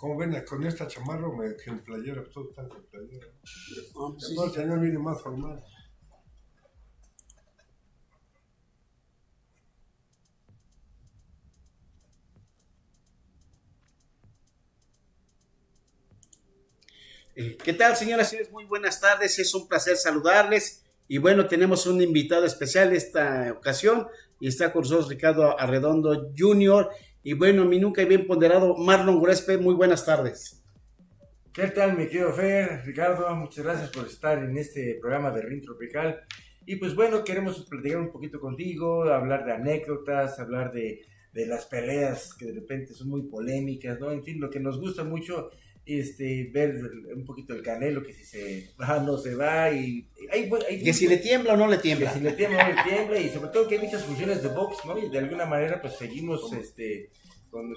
como ven, con esta chamarra en playera, todos están con playera. Sí, El señor viene más formal. ¿Qué tal, señoras y señores? Muy buenas tardes, es un placer saludarles. Y bueno, tenemos un invitado especial esta ocasión y está con nosotros Ricardo Arredondo Jr. Y bueno, mi nunca bien ponderado Marlon Huésped, muy buenas tardes. ¿Qué tal, mi querido Fer, Ricardo? Muchas gracias por estar en este programa de Ring Tropical. Y pues bueno, queremos platicar un poquito contigo, hablar de anécdotas, hablar de las peleas que de repente son muy polémicas, ¿no? En fin, lo que nos gusta mucho ver un poquito el Canelo, que si se va, no se va, y que si le tiembla o no le tiembla. Que si le tiembla o no le tiembla, y sobre todo que hay muchas funciones de box, ¿no? Y de alguna manera pues seguimos con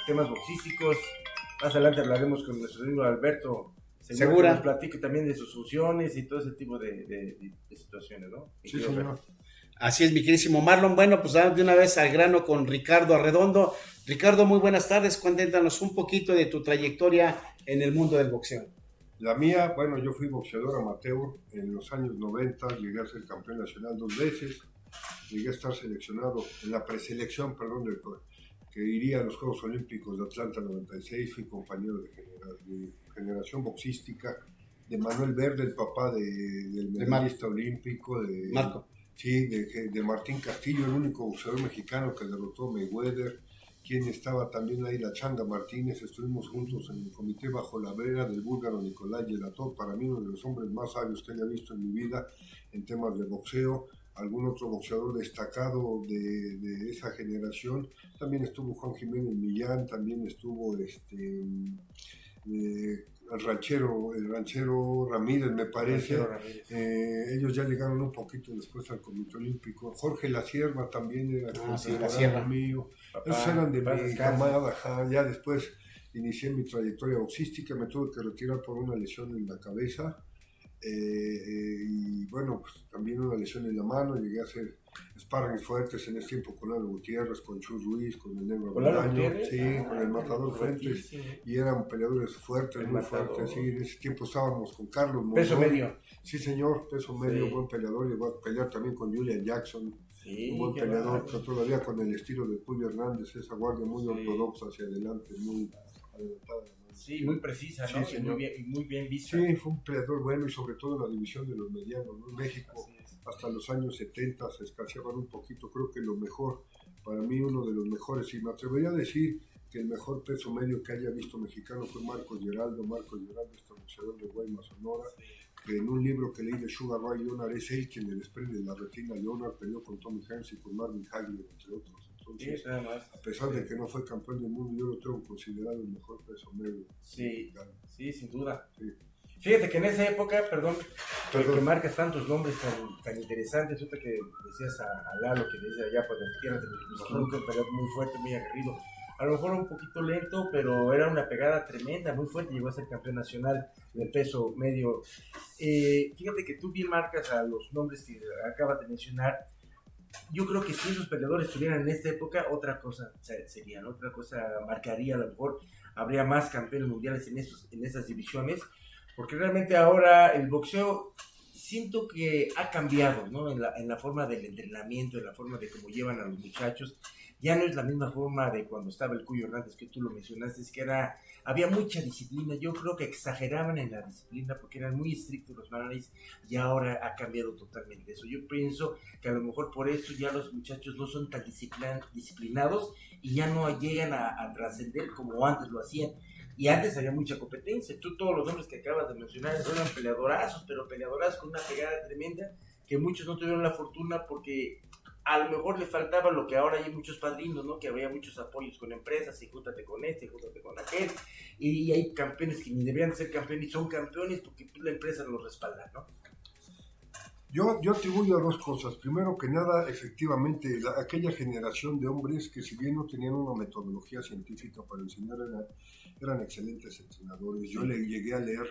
temas boxísticos. Más adelante hablaremos con nuestro amigo Alberto Segura, que nos platique también de sus funciones y todo ese tipo de situaciones, ¿no? Sí, señor. Así es, mi querísimo Marlon. Bueno, pues de una vez al grano con Ricardo Arredondo. Ricardo, muy buenas tardes. Cuéntanos un poquito de tu trayectoria en el mundo del boxeo. La mía, bueno, yo fui boxeador amateur en los años 90, llegué a ser campeón nacional 2 veces, llegué a estar seleccionado en la preselección, perdón, que iría a los Juegos Olímpicos de Atlanta 96, fui compañero de generación boxística de Manuel Verde, el papá del medallista olímpico, de Marco. Sí, de Martín Castillo, el único boxeador mexicano que derrotó a Mayweather, quien estaba también ahí, la Changa Martínez. Estuvimos juntos en el comité bajo la vera del búlgaro Nicolás Yelatov, para mí uno de los hombres más sabios que haya visto en mi vida en temas de boxeo. Algún otro boxeador destacado de esa generación, también estuvo Juan Jiménez Millán, también estuvo el ranchero Ramírez, me parece. Ellos ya llegaron un poquito después al Comité Olímpico. Jorge La Sierva también era La mío. Esos eran de mi camada. Ya después inicié mi trayectoria boxística, me tuve que retirar por una lesión en la cabeza. Y bueno, pues también una lesión en la mano. Llegué a hacer sparring fuertes en ese tiempo con Lalo Gutiérrez, con Chus Ruiz, con el Negro Bolaño, con el Matador Fuentes, y eran peleadores fuertes, muy fuertes. Sí, en ese tiempo estábamos con Carlos Monzón. Peso medio. Sí, señor, peso medio, buen peleador. Llegó a pelear también con Julian Jackson, un buen peleador, pero todavía con el estilo de Julio Hernández, esa guardia muy ortodoxa hacia adelante, muy adelantada. Sí, muy precisa, ¿no? Sí, muy bien vista. Sí, fue un peleador bueno, y sobre todo en la división de los medianos, ¿no? En México, hasta los años 70 se escaseaban un poquito. Creo que lo mejor, para mí uno de los mejores, y me atrevería a decir que el mejor peso medio que haya visto mexicano fue Marcos Geraldo, este boxeador de Guaymas, Sonora, que en un libro que leí de Sugar Ray Leonard es él quien le desprende la retina a Leonard. Peleó con Tommy Hearns y con Marvin Hagler, entre otros. Entonces, a pesar de que no fue campeón del mundo, yo lo tengo considerado el mejor peso medio. Sí, sin duda. Sí. Fíjate que en esa época, perdón, que marcas tantos nombres tan interesantes, ahorita que decías a Lalo, que desde allá por las tierras de Misquiluca, un peleador muy fuerte, muy aguerrido, a lo mejor un poquito lento, pero era una pegada tremenda, muy fuerte, llegó a ser campeón nacional del peso medio. Fíjate que tú bien marcas a los nombres que acabas de mencionar. Yo creo que si esos peleadores estuvieran en esta época, otra cosa sería, ¿no? Otra cosa marcaría, a lo mejor habría más campeones mundiales en esas divisiones, porque realmente ahora el boxeo siento que ha cambiado, ¿no? En la forma del entrenamiento, en la forma de cómo llevan a los muchachos. Ya no es la misma forma de cuando estaba el Cuyo Hernández, que tú lo mencionaste, es que había mucha disciplina. Yo creo que exageraban en la disciplina porque eran muy estrictos los manuales, y ahora ha cambiado totalmente eso. Yo pienso que a lo mejor por eso ya los muchachos no son tan disciplinados y ya no llegan a trascender como antes lo hacían. Y antes había mucha competencia. Todos los nombres que acabas de mencionar eran peleadorazos, pero peleadorazos con una pegada tremenda, que muchos no tuvieron la fortuna porque a lo mejor le faltaba lo que ahora hay muchos padrinos, ¿no? Que había muchos apoyos con empresas, y júntate con este, júntate con aquel, y hay campeones que ni deberían ser campeones y son campeones porque la empresa los respalda, ¿no? Yo atribuyo a dos cosas. Primero que nada, efectivamente, aquella generación de hombres que, si bien no tenían una metodología científica para enseñar, eran excelentes entrenadores. Yo llegué a leer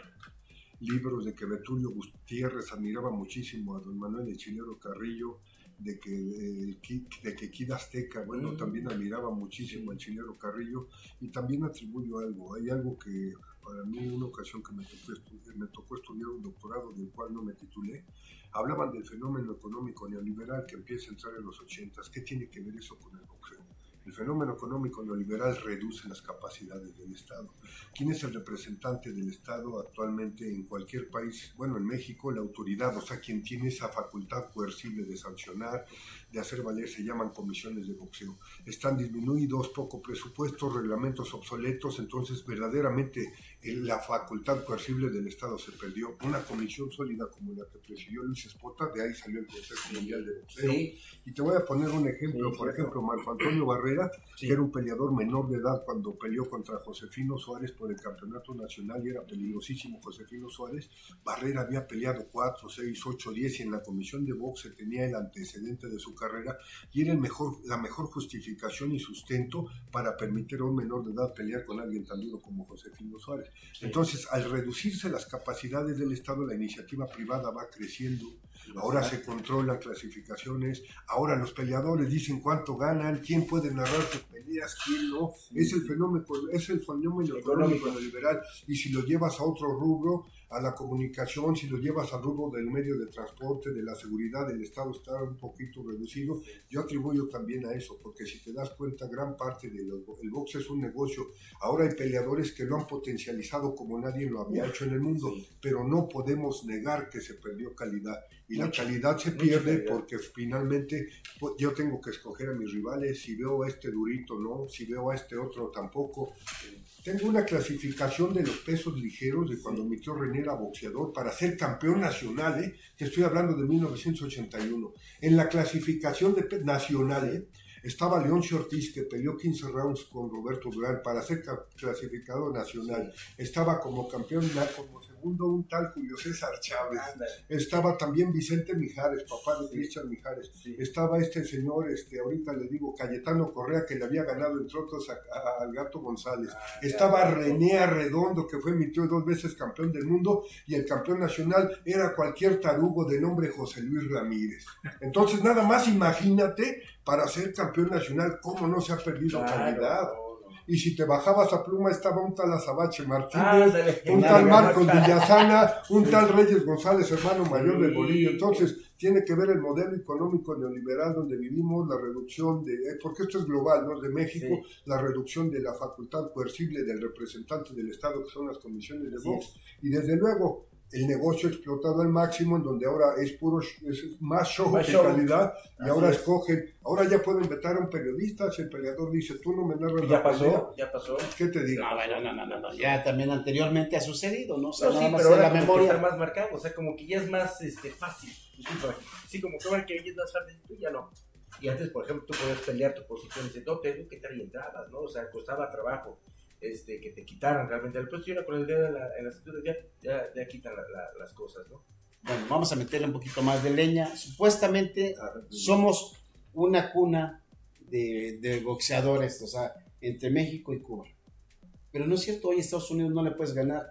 libros de que Betulio Gutiérrez admiraba muchísimo a don Manuel El Chilero Carrillo, de que Kid Azteca, bueno, también admiraba muchísimo al Chilero Carrillo, y también atribuyo algo. Hay algo que para mí, una ocasión que me tocó estudiar un doctorado del cual no me titulé, hablaban del fenómeno económico neoliberal que empieza a entrar en los 80s. ¿Qué tiene que ver eso con el boxeo? El fenómeno económico neoliberal reduce las capacidades del Estado. ¿Quién es el representante del Estado actualmente en cualquier país? Bueno, en México, la autoridad, o sea, quien tiene esa facultad coercible de sancionar, de hacer valer, se llaman comisiones de boxeo. Están disminuidos, poco presupuesto, reglamentos obsoletos, entonces verdaderamente la facultad coercible del Estado se perdió. Una comisión sólida como la que presidió Luis Espota, de ahí salió el Consejo Mundial de Boxeo. Sí. Y te voy a poner un ejemplo, por ejemplo, Marco Antonio Barrera, que era un peleador menor de edad cuando peleó contra Josefino Suárez por el campeonato nacional, y era peligrosísimo Josefino Suárez. Barrera había peleado 4, 6, 8, 10 y en la comisión de boxe tenía el antecedente de su carrera, y era la mejor justificación y sustento para permitir a un menor de edad pelear con alguien tan duro como Josefino Suárez. Sí. Entonces, al reducirse las capacidades del Estado, la iniciativa privada va creciendo. Ahora se controlan clasificaciones, ahora los peleadores dicen cuánto ganan, quién puede narrar sus peleas, quién no. Es el fenómeno económico neoliberal. Y si lo llevas a otro rubro, a la comunicación, si lo llevas al rubro del medio de transporte, de la seguridad, del Estado está un poquito reducido. Yo atribuyo también a eso, porque si te das cuenta, gran parte del box es un negocio. Ahora hay peleadores que lo han potencializado como nadie lo había hecho en el mundo, pero no podemos negar que se perdió calidad. Y la calidad se pierde porque finalmente yo tengo que escoger a mis rivales. Si veo a este durito, no. Si veo a este otro, tampoco. Tengo una clasificación de los pesos ligeros de cuando mi tío René era boxeador para ser campeón nacional, que estoy hablando de 1981. En la clasificación nacional estaba Leoncio Ortiz, que peleó 15 rounds con Roberto Durán para ser clasificado nacional. Estaba como campeón, como segundo, un tal Julio César Chávez. Estaba también Vicente Mijares, papá de Cristian Mijares. Estaba este señor, ahorita le digo, Cayetano Correa, que le había ganado entre otros al Gato González. Estaba René Arredondo, que fue mi tío 2 veces campeón del mundo, y el campeón nacional era cualquier tarugo de nombre José Luis Ramírez. Entonces, nada más imagínate, para ser campeón nacional, cómo no se ha perdido calidad. Y si te bajabas a pluma, estaba un tal Azabache Martínez, un tal Marcos Villasana, un tal Reyes González, hermano mayor de Bolillo. Entonces, tiene que ver el modelo económico neoliberal donde vivimos, la reducción porque esto es global, ¿no? De México, la reducción de la facultad coercible del representante del Estado, que son las comisiones de box, y desde luego el negocio explotado al máximo, en donde ahora es más show que calidad, y ahora escogen, ahora ya pueden vetar a un periodista si el peleador dice, tú no me narras la pelea. Ya pasó. ¿Qué te digo? No, ya también anteriormente ha sucedido, ¿no? O sea, no, sí, pero ahora la memoria está más marcado, o sea, como que ya es más fácil. Sí, como que ahora que ya es más fácil, tú ya no. Y antes, por ejemplo, tú podías pelear tu posición y decir, no, tengo que traer entradas, ¿no? O sea, costaba trabajo. Que te quitaran realmente el puesto, y ahora con el dedo en la cintura ya quitan las cosas, ¿no? Bueno, vamos a meterle un poquito más de leña. Supuestamente somos una cuna de boxeadores, o sea, entre México y Cuba. Pero no es cierto, hoy Estados Unidos no le puedes ganar.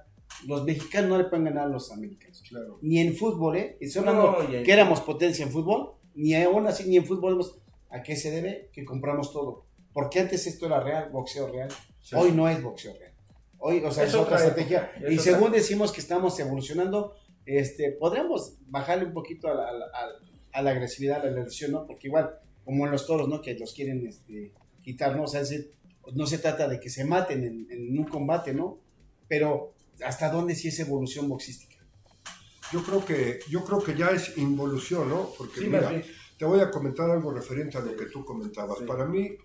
Los mexicanos no le pueden ganar a los americanos. Claro. Ni en fútbol, Estoy hablando que éramos potencia en fútbol, ni aún así, ni en fútbol. ¿A qué se debe? Que compramos todo. Porque antes esto era real, boxeo real. Sí. Hoy no es boxeo real. Hoy, o sea, es otra estrategia. Y según decimos que estamos evolucionando, podríamos bajarle un poquito a la agresividad, a la agresión, ¿no? Porque igual, como en los toros, ¿no? Que los quieren quitar, ¿no? O sea, no se trata de que se maten en un combate, ¿no? Pero, ¿hasta dónde sí es evolución boxística? Yo creo que ya es involución, ¿no? Porque mira, te voy a comentar algo referente a lo que tú comentabas. Sí. Para mí,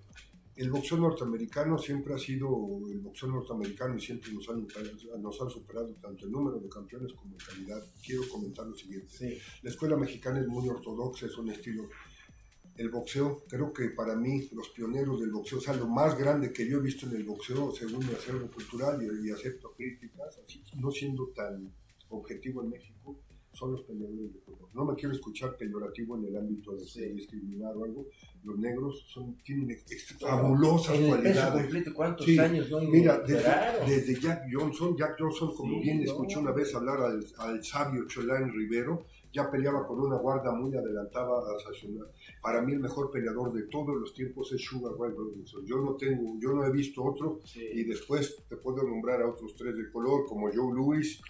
el boxeo norteamericano siempre ha sido el boxeo norteamericano, y siempre nos han superado tanto el número de campeones como en calidad. Quiero comentar lo siguiente. Sí. La escuela mexicana es muy ortodoxa, es un estilo. El boxeo, creo que para mí, los pioneros del boxeo, o sea, lo más grande que yo he visto en el boxeo, según mi acervo cultural, y acepto críticas, así, no siendo tan objetivo en México, son los peleadores de fútbol. No me quiero escuchar peyorativo en el ámbito de discriminar o algo. Los negros tienen fabulosas cualidades. ¿Cuántos años? No? Mira, desde Jack Johnson, como bien escuché una vez hablar al sabio Cholain Rivero, ya peleaba con una guarda muy adelantada. Para mí el mejor peleador de todos los tiempos es Sugar Ray Robinson. Yo no he visto otro, y después te puedo nombrar a otros 3 de color, como Joe Louis.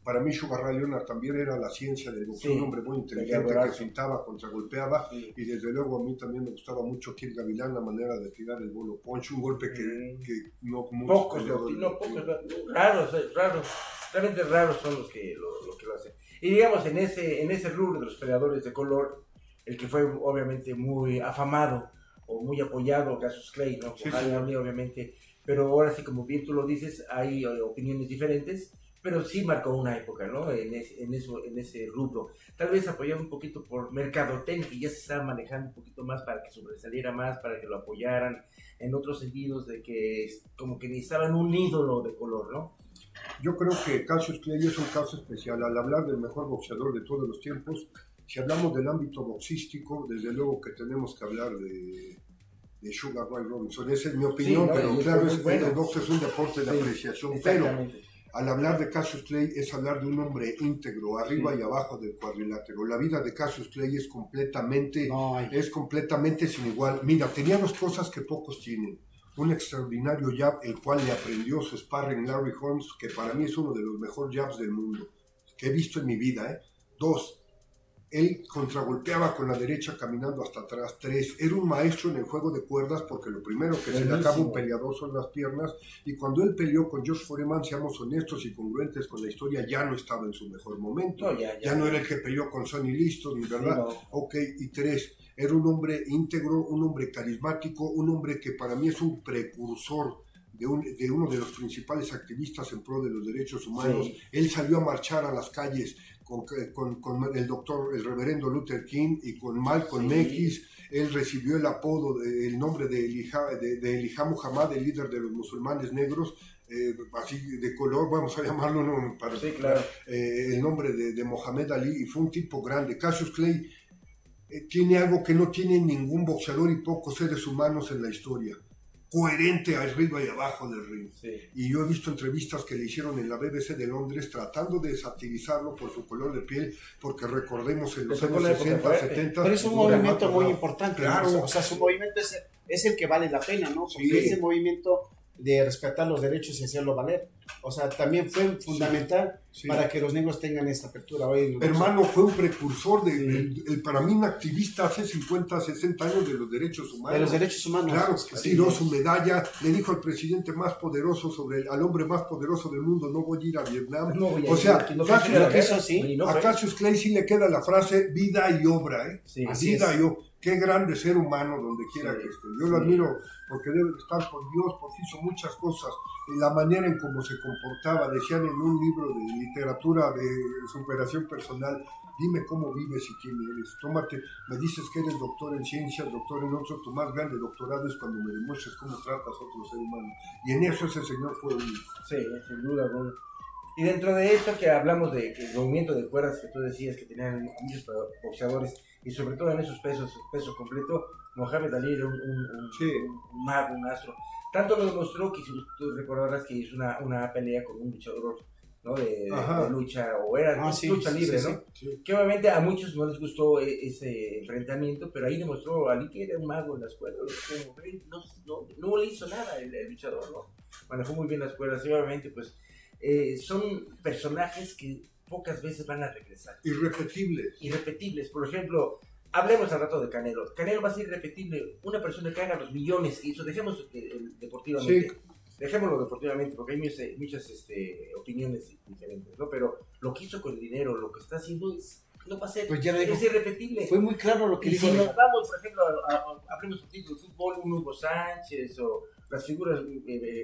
Para mí Sugar Ray Leonard también era la ciencia del boxeo, un hombre muy inteligente que pintaba, contragolpeaba, y desde luego a mí también me gustaba mucho Kid Gavilán, la manera de tirar el bolo punch, un golpe que no pocos, raros, realmente raros son los que lo hacen. Y digamos, en ese rubro de los peleadores de color, el que fue obviamente muy afamado o muy apoyado, Cassius Clay, ¿no? Obviamente, pero ahora sí, como bien tú lo dices, hay opiniones diferentes, pero sí marcó una época, ¿no? En ese rubro. Tal vez apoyado un poquito por mercadotecnia, que ya se estaba manejando un poquito más para que sobresaliera más, para que lo apoyaran, en otros sentidos de que como que necesitaban un ídolo de color, ¿no? Yo creo que Cassius Clay es un caso especial. Al hablar del mejor boxeador de todos los tiempos, si hablamos del ámbito boxístico, desde luego que tenemos que hablar de Sugar Ray Robinson. Esa es mi opinión, pero claro, el box es un deporte de apreciación, pero al hablar de Cassius Clay es hablar de un hombre íntegro, arriba y abajo del cuadrilátero. La vida de Cassius Clay es completamente sin igual. Mira, tenía 2 cosas que pocos tienen. Un extraordinario jab, el cual le aprendió su sparring Larry Holmes, que para mí es uno de los mejores jabs del mundo, que he visto en mi vida. 2, él contragolpeaba con la derecha caminando hasta atrás. 3, era un maestro en el juego de cuerdas, porque lo primero que se le acaba a un peleador son las piernas, y cuando él peleó con George Foreman, seamos honestos y congruentes con la historia, ya no estaba en su mejor momento. Ya no era el que peleó con Sonny Liston, ¿verdad? Sí, no. Ok, y 3, era un hombre íntegro, un hombre carismático, un hombre que para mí es un precursor de uno de los principales activistas en pro de los derechos humanos. Sí. Él salió a marchar a las calles con el reverendo Luther King y con Malcolm X. Él recibió el apodo, el nombre de Elijah Muhammad, el líder de los musulmanes negros, así de color, vamos a llamarlo, ¿no? El nombre de Mohamed Ali, y fue un tipo grande. Cassius Clay tiene algo que no tiene ningún boxeador y pocos seres humanos en la historia: coherente arriba y abajo del ring. Sí. Y yo he visto entrevistas que le hicieron en la BBC de Londres tratando de satirizarlo por su color de piel, porque recordemos en los años 60, 70... Pero es un movimiento muy importante, claro. ¿No? O sea, su movimiento es el que vale la pena, ¿no? Porque ese movimiento de respetar los derechos y hacerlo valer, o sea, también fue fundamental para que los negros tengan esta apertura hoy. Hermano, fue un precursor para mí un activista hace 50, 60 años de los derechos humanos. De los derechos humanos. Claro, tiró su medalla, le dijo al presidente más poderoso al hombre más poderoso del mundo: no voy a ir a Vietnam. A Cassius Clay sí le queda la frase vida y obra, vida y obra. Qué grande ser humano donde quiera que esté. Yo lo admiro porque debe estar con Dios, porque hizo muchas cosas. La manera en cómo se comportaba, decían en un libro de literatura de superación personal: dime cómo vives y quién eres. Me dices que eres doctor en ciencias, doctor en otro, tu más grande doctorado es cuando me demuestres cómo tratas a otro ser humano. Y en eso ese señor fue único. Sí, sin duda, bueno. Y dentro de esto que hablamos del movimiento de cuerdas que tú decías que tenían muchos boxeadores, y sobre todo en esos peso completo, Mohamed Ali era un mago, un astro. Tanto lo demostró que, si tú recordarás, que hizo una pelea con un luchador, ¿no? de lucha, o era lucha libre, ¿no? Sí. Que obviamente a muchos no les gustó ese enfrentamiento, pero ahí demostró Ali que era un mago en las cuerdas. No le hizo nada el luchador, ¿no? Manejó muy bien las cuerdas, y obviamente pues son personajes que pocas veces van a regresar. Irrepetibles. Por ejemplo, hablemos al rato de Canelo. Canelo va a ser irrepetible. Una persona que haga los millones, y eso dejemos deportivamente. Sí. Dejémoslo deportivamente, porque hay muchas opiniones diferentes, ¿no? Pero lo que hizo con el dinero, lo que está haciendo no va a ser, pues es irrepetible. Fue muy claro lo que dijo. Si nos vamos, por ejemplo, hablemos de fútbol, un Hugo Sánchez, o las figuras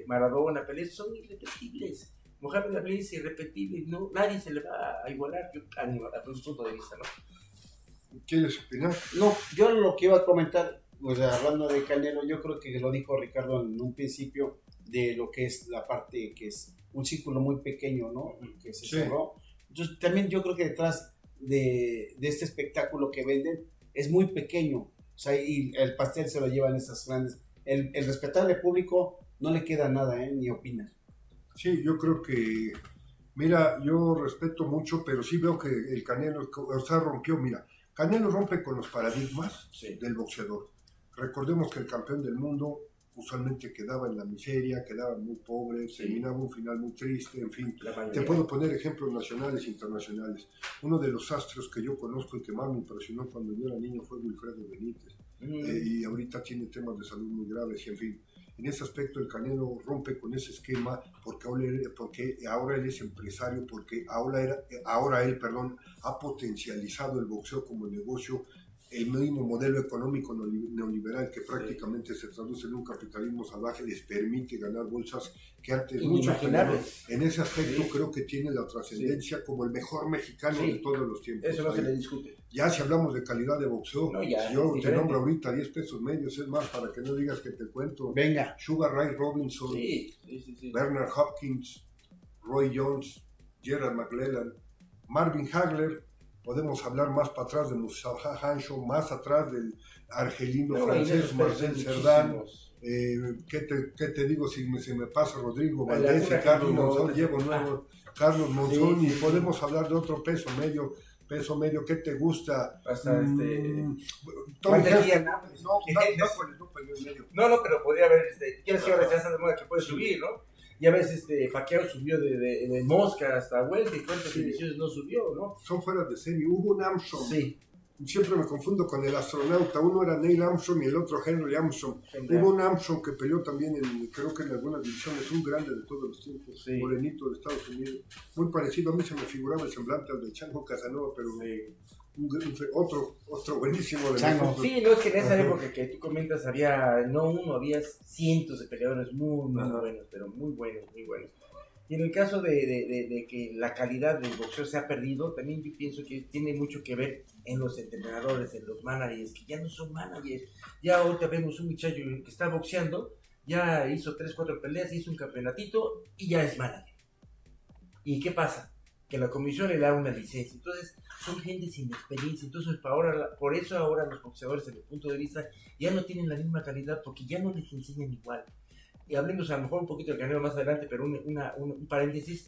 Maradona, Pelé, son irrepetibles. Mohamed Ali es irrepetible, ¿no? Nadie se le va a igualar, a mi punto de vista, ¿no? ¿Quieres opinar? No, yo lo que iba a comentar, pues hablando de Canelo, yo creo que lo dijo Ricardo en un principio, de lo que es la parte que es un círculo muy pequeño, ¿no? Que se cerró. Entonces también yo creo que detrás de este espectáculo que venden es muy pequeño, o sea, y el pastel se lo llevan esas grandes. El respetable público no le queda nada, ni opinar. Sí, yo creo que Mira, yo respeto mucho, pero sí veo que el Canelo, o sea, rompió, mira, Canelo rompe con los paradigmas del boxeador. Recordemos que el campeón del mundo usualmente quedaba en la miseria, quedaba muy pobre, terminaba un final muy triste, en fin. Te puedo poner ejemplos nacionales e internacionales. Uno de los astros que yo conozco y que más me impresionó cuando yo era niño fue Wilfredo Benítez. Y ahorita tiene temas de salud muy graves y en fin. En ese aspecto el Canelo rompe con ese esquema porque ahora él es empresario, porque ahora él ha potencializado el boxeo como negocio, el mismo modelo económico neoliberal que prácticamente se traduce en un capitalismo salvaje les permite ganar bolsas que antes muchos tenían. En ese aspecto creo que tiene la trascendencia como el mejor mexicano de todos los tiempos. Eso no se le discute. Ya si hablamos de calidad de boxeo, si yo te nombro ahorita 10 pesos medios, es más para que no digas que te cuento. Venga. Sugar Ray Robinson, Bernard Hopkins, Roy Jones, Gerald McClellan, Marvin Hagler. Podemos hablar más para atrás de Mustafa Hanshaw, más atrás del argelino francés Marcel Cerdan. ¿Qué te digo si se me pasa Rodrigo Valdés y Carlos Monzón? Llevo nuevo Carlos Monzón y podemos hablar de otro peso medio. ¿Qué te gusta? Hasta Tom Hearns. No, pero podría haber, ¿quién es ahora ya de moda que puede subir, no? Ya ves, Pacquiao subió de Mosca hasta Welter, y cuántas divisiones no subió, ¿no? Son fuera de serie. Hubo un Armstrong. Sí. Siempre me confundo con el astronauta. Uno era Neil Armstrong y el otro Henry Armstrong. Hubo un Armstrong que peleó también, creo que en algunas divisiones, un grande de todos los tiempos, morenito de Estados Unidos. Muy parecido, a mí se me figuraba el semblante al de Chango Casanova, pero otro buenísimo de nosotros. Sí, no, es que en esa época que tú comentas había, no uno, había cientos de peleadores muy buenos, pero muy buenos. Y en el caso de que la calidad del boxeo se ha perdido, también yo pienso que tiene mucho que ver en los entrenadores, en los managers, que ya no son managers. Ya ahorita vemos un muchacho que está boxeando, ya hizo 3-4 peleas, hizo un campeonatito y ya es manager. ¿Y qué pasa? Que la comisión le da una licencia. Entonces, son gente sin experiencia. Entonces, por eso ahora los boxeadores, desde mi punto de vista, ya no tienen la misma calidad porque ya no les enseñan igual. Y hablemos a lo mejor un poquito del Canelo más adelante, pero un paréntesis.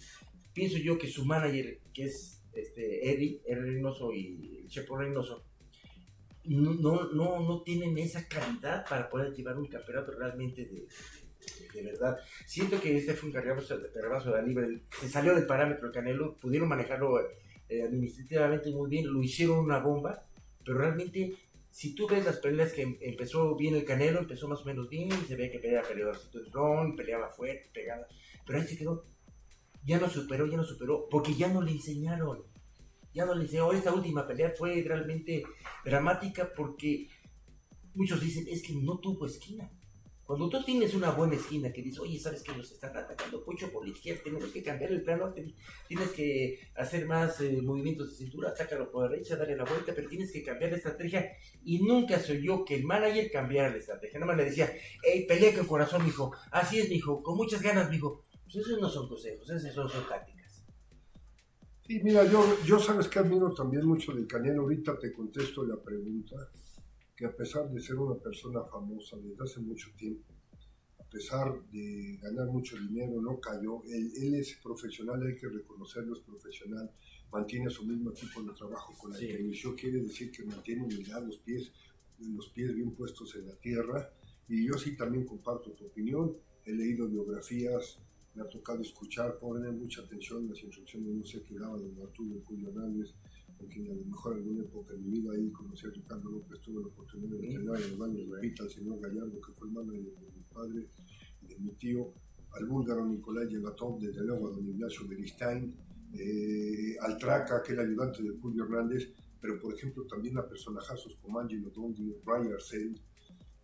Pienso yo que su manager, que es Eddie Reynoso y Chepo Reynoso, no tienen esa calidad para poder llevar un campeonato realmente de verdad. Siento que este fue un cargazo de la libre, se salió del parámetro el Canelo, pudieron manejarlo administrativamente muy bien, lo hicieron una bomba, pero realmente si tú ves las peleas que empezó bien el Canelo, empezó más o menos bien, se ve que peleaba cinturón, peleaba fuerte, pegada, pero ahí se quedó, ya no superó, porque ya no le enseñaron. Esta última pelea fue realmente dramática porque muchos dicen, es que no tuvo esquina. Cuando tú tienes una buena esquina que dices, oye, ¿sabes que nos están atacando mucho por la izquierda? Tenemos que cambiar el plano, tienes que hacer más movimientos de cintura, atácalo por la derecha, dale la vuelta, pero tienes que cambiar la estrategia. Y nunca soy yo que el manager cambiara la estrategia. Nada más le decía, hey, pelea con corazón, mijo. Así es, mijo, con muchas ganas, mijo. Pues esos no son consejos, esas son tácticas. Sí, mira, yo sabes que admiro también mucho del Canelo. Ahorita te contesto la pregunta. Que a pesar de ser una persona famosa desde hace mucho tiempo, a pesar de ganar mucho dinero, no cayó. Él es profesional, hay que reconocerlo, es profesional, mantiene su mismo equipo de trabajo con el que inició, quiere decir que mantiene humildad, los pies bien puestos en la tierra, y yo sí también comparto tu opinión, he leído biografías, me ha tocado escuchar, poner mucha atención a las instrucciones, no sé qué hablaba de Arturo Julio Hernández, porque a lo mejor en alguna época de mi vida ahí conocí a Ricardo López, tuve la oportunidad de entrenar en el baño de Pita, al señor Gallardo, que fue el manager de mi padre, de mi tío, al búlgaro Nicolás Yelatov, desde luego a don Ignacio Beristain, al Traca, que era ayudante de Julio Hernández, pero por ejemplo también a personajazos como Angelo Dondi, Ray Arcel.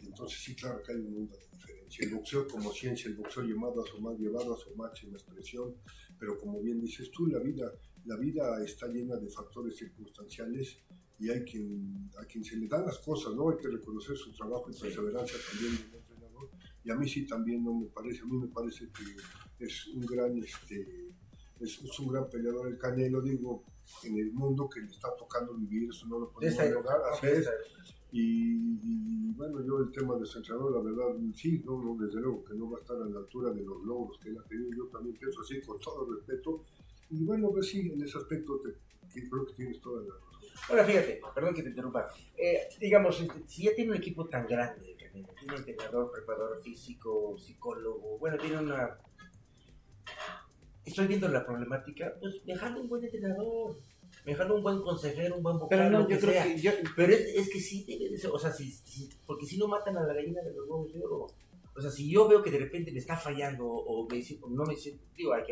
Entonces sí, claro que hay un mundo de diferencia. El boxeo como ciencia, el boxeo llevado a su máxima expresión, pero como bien dices tú, la vida está llena de factores circunstanciales y a quien se le dan las cosas, ¿no? Hay que reconocer su trabajo y perseverancia también del entrenador. Y a mí sí también a mí me parece que es un gran es un gran peleador el Canelo, digo, en el mundo que le está tocando vivir, eso no lo podemos negar, así es. Y bueno, yo el tema de su entrenador, la verdad, sí, no, desde luego que no va a estar a la altura de los logros que él ha tenido. Yo también pienso así, con todo respeto, Y bueno, pues sí, en ese aspecto que creo que tienes toda la razón. Ahora fíjate, perdón que te interrumpa. Digamos, si ya tiene un equipo tan grande, tiene entrenador, preparador físico, psicólogo, bueno, tiene una... Estoy viendo la problemática, pues dejando un buen entrenador, dejando un buen consejero, un buen vocal, Pero no, lo que yo creo sea. que yo, Pero es que sí debe de ser, o sea, porque si no matan a la gallina de los huevos de oro. O sea, si yo veo que de repente me está fallando o no me siento, digo, hay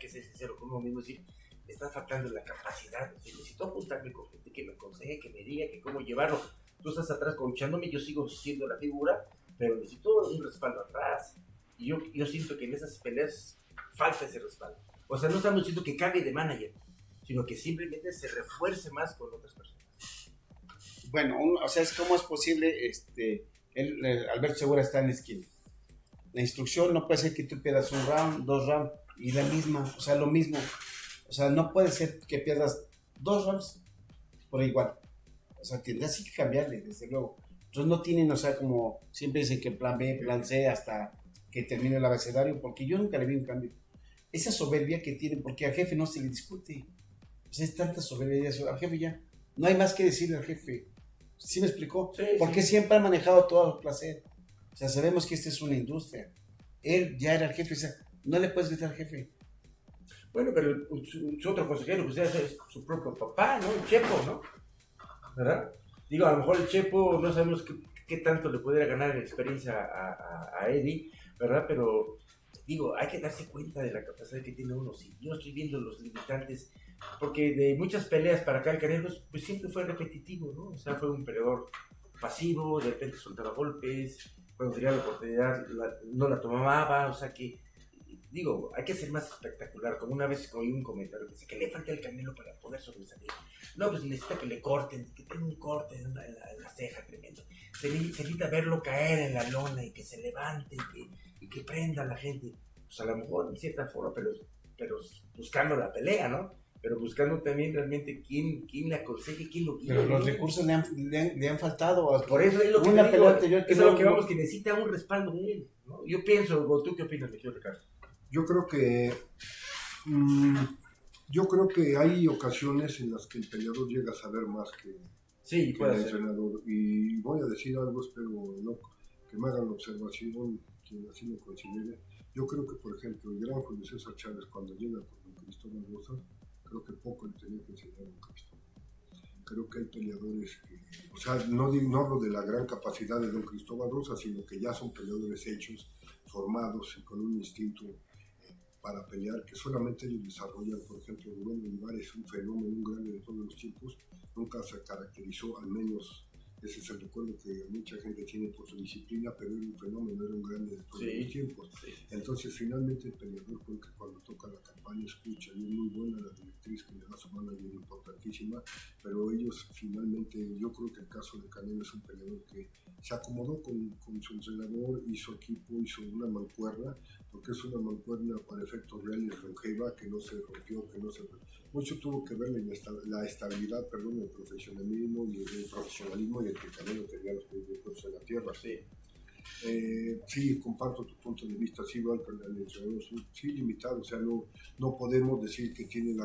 que ser sincero con uno mismo, decir, me está faltando la capacidad, o sea, necesito juntarme con gente que me aconseje, que me diga que cómo llevarlo. Tú estás atrás coachándome, yo sigo siendo la figura, pero necesito un respaldo atrás. Y yo siento que en esas peleas falta ese respaldo. O sea, no estamos diciendo que cambie de manager, sino que simplemente se refuerce más con otras personas. bueno, o sea, ¿cómo es posible? Alberto Segura está en la esquina. La instrucción no puede ser que tú pierdas un round, 2 rounds, y la misma, o sea, lo mismo. O sea, no puede ser que pierdas 2 rounds por igual. O sea, tendrás que cambiarle, desde luego. Entonces no tienen, o sea, como siempre dicen que plan B, plan C, hasta que termine el abecedario, porque yo nunca le vi un cambio. Esa soberbia que tienen, porque al jefe no se le discute. O sea, es tanta soberbia, al jefe ya. No hay más que decirle al jefe. ¿Sí me explicó? Sí, porque sí. siempre ha manejado todo el placer. O sea, sabemos que esta es una industria. Él ya era el jefe, o sea, no le puedes gritar al jefe. Bueno, pero su otro consejero, pues es su propio papá, ¿no? El Chepo, ¿no? ¿Verdad? Digo, a lo mejor el Chepo no sabemos qué tanto le pudiera ganar en experiencia a Eddie, ¿verdad? Pero digo, hay que darse cuenta de la capacidad que tiene uno. Si yo estoy viendo los limitantes, porque de muchas peleas para acá el Canelo, pues siempre fue repetitivo, ¿no? O sea, fue un peleador pasivo, de repente soltaba golpes, cuando tenía la oportunidad no la tomaba, o sea que, digo, hay que ser más espectacular. Como una vez oí un comentario que dice que le falta el Canelo para poder sobresalir. No, pues necesita que le corten, que tenga un corte en la ceja tremendo. Se necesita verlo caer en la lona y que se levante y que prenda a la gente. Pues a lo mejor en cierta forma, pero buscando la pelea, ¿no? Pero buscando también realmente quién le aconseje, quién lo guíe. Pero los recursos le han faltado. Por eso es lo que una digo, pelea anterior que es no, lo que vamos, que necesita un respaldo de él, ¿no? Yo pienso, ¿tú qué opinas, mi querido Ricardo? Yo creo que hay ocasiones en las que el peleador llega a saber más Sí, que puede el ser. entrenador. Y voy a decir algo, espero no, que me hagan la observación, quien así lo considere. Yo creo que, por ejemplo, el gran Julio César Chávez, cuando llega con don Cristóbal Rosas, creo que poco le tenía que enseñar a don Cristóbal. Creo que hay peleadores que, o sea, no hablo de la gran capacidad de don Cristóbal Rosas, sino que ya son peleadores hechos, formados y con un instinto para pelear que solamente ellos desarrollan. Por ejemplo, Rubén Olivares es un fenómeno, un grande de todos los tiempos, nunca se caracterizó, al menos ese es el recuerdo que mucha gente tiene por su disciplina, pero era un fenómeno, era un grande de todos los tiempos. Sí. Entonces, finalmente, el peleador, creo que cuando toca la campaña, escucha, y es muy buena la directriz que le da su manager, importantísima, pero ellos finalmente, yo creo que el caso de Canelo es un peleador que se acomodó con su entrenador y su equipo, hizo una mancuerna, porque es una mancuerna para efectos reales longeva, que no se rompió, mucho tuvo que ver la estabilidad, el profesionalismo y el que Canelo tenía los pies en la tierra. Sí, comparto tu punto de vista, sí, igual que el entrenador, sí limitado, o sea, no podemos decir que tiene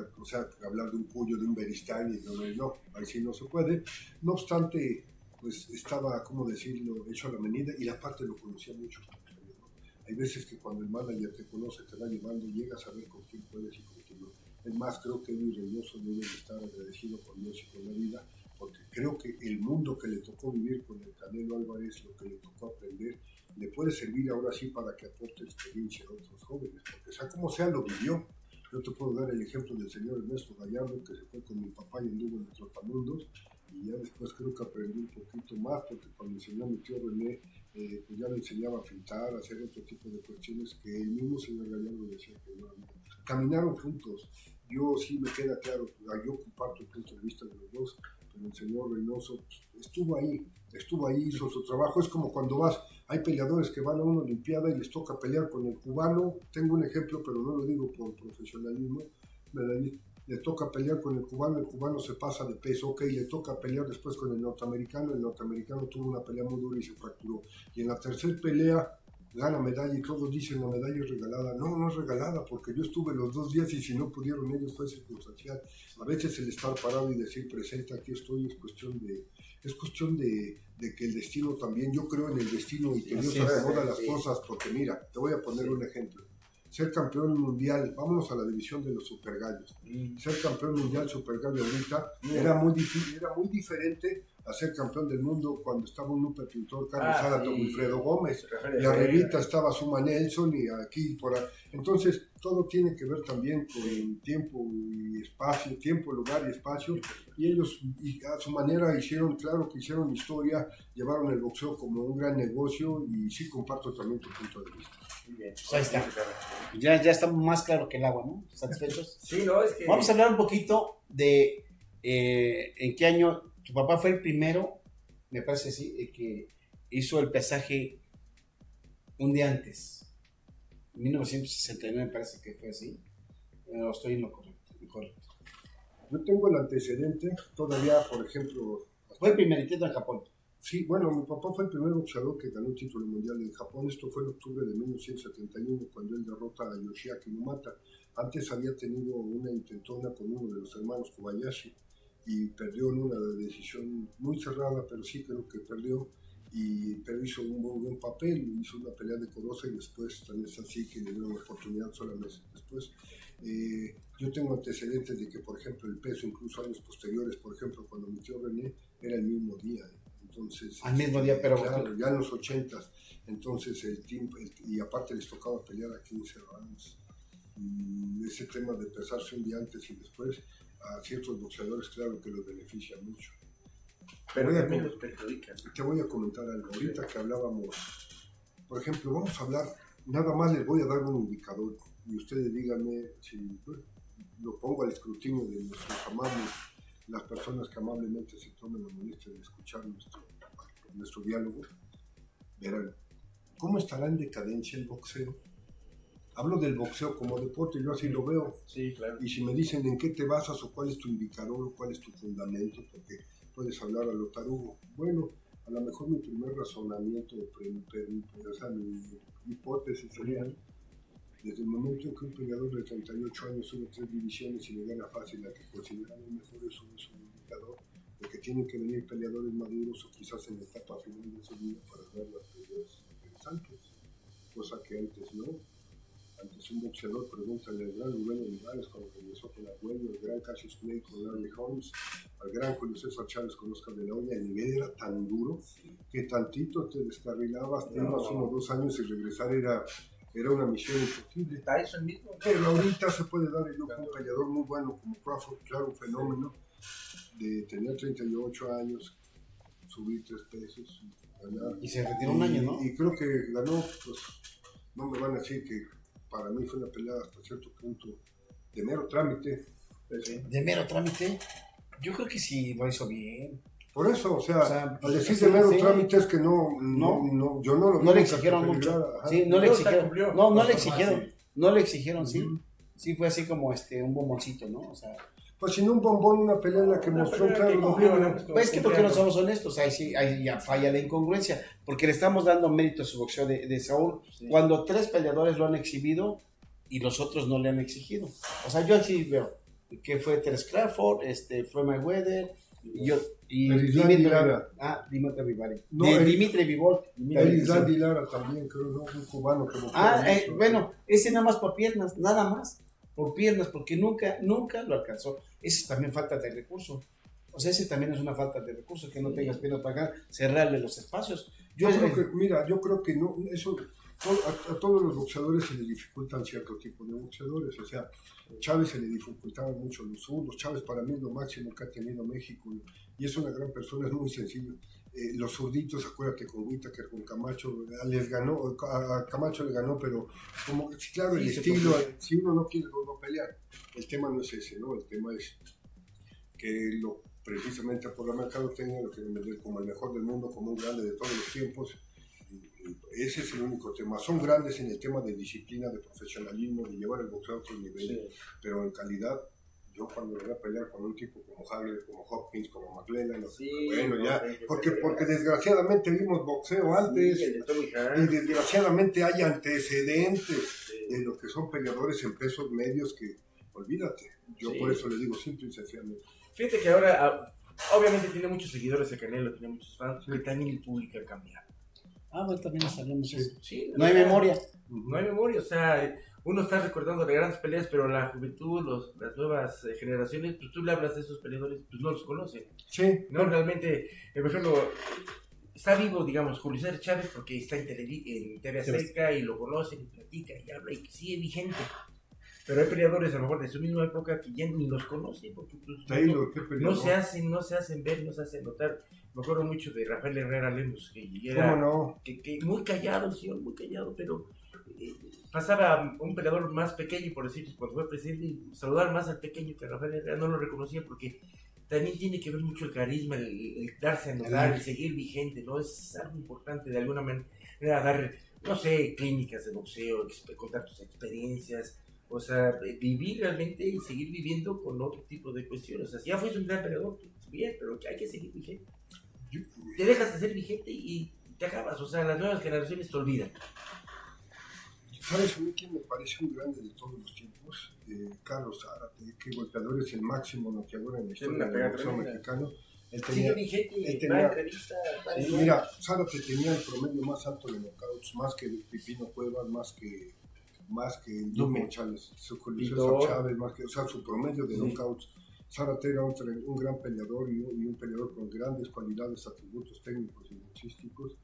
hablar de un Puyo, de un Beristán, no, ahí sí no se puede. No obstante, pues estaba, ¿cómo decirlo?, hecho a la medida, y la parte lo conocía mucho. Hay veces que cuando el manager te conoce, te va llevando, llegas a ver con quién puedes y con quién no. Es más, creo que Luis Reynoso debe estar agradecido con Dios y con la vida, porque creo que el mundo que le tocó vivir con el Canelo Álvarez, lo que le tocó aprender, le puede servir ahora sí para que aporte experiencia a otros jóvenes, porque sea como sea, lo vivió. Yo te puedo dar el ejemplo del señor Ernesto Gallardo, que se fue con mi papá y anduvo en los trotamundos, y ya después creo que aprendí un poquito más, porque cuando enseñó a mi tío René, pues ya le enseñaba a fintar, a hacer otro tipo de cuestiones que el mismo señor Gallardo decía que no había. Caminaron juntos. Yo sí me queda claro, yo comparto el punto de vista de los dos, pero el señor Reynoso pues, estuvo ahí, hizo su trabajo. Es como cuando hay peleadores que van a una olimpiada y les toca pelear con el cubano. Tengo un ejemplo, pero no lo digo por profesionalismo. Le toca pelear con el cubano se pasa de peso, ok, le toca pelear después con el norteamericano tuvo una pelea muy dura y se fracturó. Y en la tercera pelea gana medalla y todos dicen la medalla es regalada. No, no es regalada, porque yo estuve los 2 días y si no pudieron ellos fue circunstancial. A veces el estar parado y decir presente, aquí estoy, es cuestión de que el destino también, yo creo en el destino y que Dios acomoda las cosas, porque mira, te voy a poner un ejemplo. Ser campeón mundial, vámonos a la división de los supergallos. Ser campeón mundial supergallo ahorita era muy difícil, era muy diferente a ser campeón del mundo cuando estaba un Lupe Pintor, Carlos Zárate o Wilfredo Gómez. Y arribita estaba Suma Nelson y aquí por ahí. Entonces, todo tiene que ver también con tiempo y espacio, tiempo, lugar y espacio. Y ellos, y a su manera, hicieron, claro que hicieron historia, llevaron el boxeo como un gran negocio y sí comparto también tu punto de vista. Muy bien. Pues ahí está. Ya estamos más claro que el agua, ¿no? ¿Satisfechos? Sí, no, es que... Vamos a hablar un poquito de en qué año tu papá fue el primero, me parece así, que hizo el pesaje un día antes. En 1969 me parece que fue así. Estoy en lo correcto. Yo tengo el antecedente, todavía, por ejemplo... Fue el primerito en Japón. Sí, bueno, mi papá fue el primer boxeador que ganó el título mundial en Japón. Esto fue en octubre de 1971, cuando él derrota a Yoshiaki Numata. Antes había tenido una intentona con uno de los hermanos Kobayashi y perdió en una decisión muy cerrada, pero sí creo que perdió. Pero hizo un muy buen papel, hizo una pelea decorosa y después también es así que le dieron la oportunidad solamente después. Yo tengo antecedentes de que, por ejemplo, el peso, incluso años posteriores, por ejemplo, cuando mi tío René, era el mismo día. Entonces, al mismo día, pero claro, ya en los 80s, entonces y aparte les tocaba pelear a 15 rounds. Ese tema de pesarse un día antes y después, a ciertos boxeadores, claro que los beneficia mucho. Pero también los perjudican. Te voy a comentar algo. Ahorita que hablábamos, por ejemplo, vamos a hablar, nada más les voy a dar un indicador y ustedes díganme si lo pongo al escrutinio de nuestros amables, las personas que amablemente se tomen la molestia de escuchar nuestro diálogo, verán, ¿cómo estará en decadencia el boxeo? Hablo del boxeo como deporte, yo así lo veo. Sí, claro. Y si me dicen en qué te basas o cuál es tu indicador o cuál es tu fundamento, porque puedes hablar a lo tarugo. Bueno, a lo mejor mi primer razonamiento, o sea, mi hipótesis sería, desde el momento en que un peleador de 38 años sube 3 divisiones y le gana fácil a que consideran el mejor, eso es un indicador de que tienen que venir peleadores maduros o quizás en la etapa final de su vida para ver las peleas interesantes, cosa que antes no. Antes un boxeador, pregúntale al gran Rubén Olivares cuando regresó con Arguello, al gran Cassius Clay con Larry Holmes, al gran Julio César Chávez con Oscar de la Hoya, el nivel era tan duro que tantito te descarrilabas, te ibas 1 o 2 años y regresar era una misión imposible. Tyson mismo. Pero ahorita se puede dar el lujo a un peleador muy bueno como Crawford, claro, un fenómeno, de tener 38 años, subir 3 pesos, ganar. Y se retiró un año, ¿no? Y creo que ganó, pues no me van a decir que para mí fue una pelea hasta cierto punto de mero trámite. ¿De mero trámite? Yo creo que sí lo hizo bien. Por eso, o sea al decir de mero trámite es que yo no lo vi. No le exigieron mucho. Sí, no le exigieron. No le exigieron, sí. Sí, fue así como un bomboncito, ¿no? O sea, pues sin un bombón, una pelea en la que mostró claro. Pues es que porque no somos honestos, ahí ya falla la incongruencia, porque le estamos dando mérito a su boxeo de Saúl, cuando 3 peleadores lo han exhibido y los otros no le han exigido. O sea, yo así veo que fue Terence Crawford, fue Mayweather y Dimitri Lara. Dimitri Rivera. Dimitri Vivol. Elisandi Lara también, creo, ¿no? Un cubano que bueno, ese nada más por piernas, nada más. Por piernas, porque nunca lo alcanzó. Ese también falta de recurso. O sea, ese también es una falta de recursos, que no tengas piernas para acá, cerrarle los espacios. Yo creo que no, eso a todos los boxeadores se les dificultan cierto tipo de boxeadores. O sea, Chávez se le dificultaban mucho los zurdos. Chávez para mí es lo máximo que ha tenido México y es una gran persona, es muy sencillo. Los zurditos, acuérdate con Whittaker, con Camacho, les ganó, a Camacho le ganó, pero como que claro, el estilo, si uno no quiere no pelear, el tema no es ese, ¿no? El tema es que precisamente por la mercadotecnia lo quieren vender como el mejor del mundo, como un grande de todos los tiempos. Ese es el único tema. Son grandes en el tema de disciplina, de profesionalismo, de llevar el boxeo a otros niveles, pero en calidad Yo cuando voy a pelear con un tipo como Hagler, como Hopkins, como McLellan, Sí, bueno, no, ya, sí, porque sí, desgraciadamente vimos boxeo antes, sí, el de Tommy y Hearns. desgraciadamente hay antecedentes de lo que son peleadores en pesos medios que, olvídate, yo Sí. por eso le digo simple y sencillamente. Fíjate que ahora, obviamente tiene muchos seguidores el Canelo, tiene muchos fans, pero también el público ha cambiado. Bueno, también sabemos eso. Sí, No hay memoria. No hay memoria, o sea, uno está recordando de grandes peleas, pero la juventud, las nuevas generaciones, pues tú le hablas de esos peleadores, pues no los conocen. Sí. No, realmente, por ejemplo, está vivo, digamos, Julio César Chávez porque está en TV Azteca y lo conocen y platica y habla y sigue vigente. Pero hay peleadores a lo mejor de su misma época que ya ni los conocen porque pues, Taylor, no se hacen ver, no se hacen notar. Me acuerdo mucho de Rafael Herrera Lemos, que era ¿Cómo no? que muy callado, el señor, muy callado, pero pasaba un peleador más pequeño, por decir, cuando fue presidente, y saludar más al pequeño que a Rafael Herrera, no lo reconocía porque también tiene que ver mucho el carisma, el darse a notar, el seguir vigente, ¿no? Es algo importante de alguna manera dar, no sé, clínicas de boxeo, contar tus experiencias, o sea, vivir realmente y seguir viviendo con otro tipo de cuestiones. O sea, si ya fuiste un gran peleador, pues bien, pero hay que seguir vigente. Te dejas de ser vigente y te acabas, o sea, las nuevas generaciones te olvidan. ¿Sabes a mí quién me parece un grande de todos los tiempos? Carlos Zárate, que golpeador es el máximo noqueador en la historia del boxeo mexicano. Sigue vigente, va a entrevistas. Mira, Zárate tenía el promedio más alto de knockouts, más que el Pipino Cuevas, más que el Duque Chávez, su Chávez, más que, o sea, su promedio de knockouts. Zárate era un gran peleador y un peleador con grandes cualidades, atributos técnicos y boxísticos,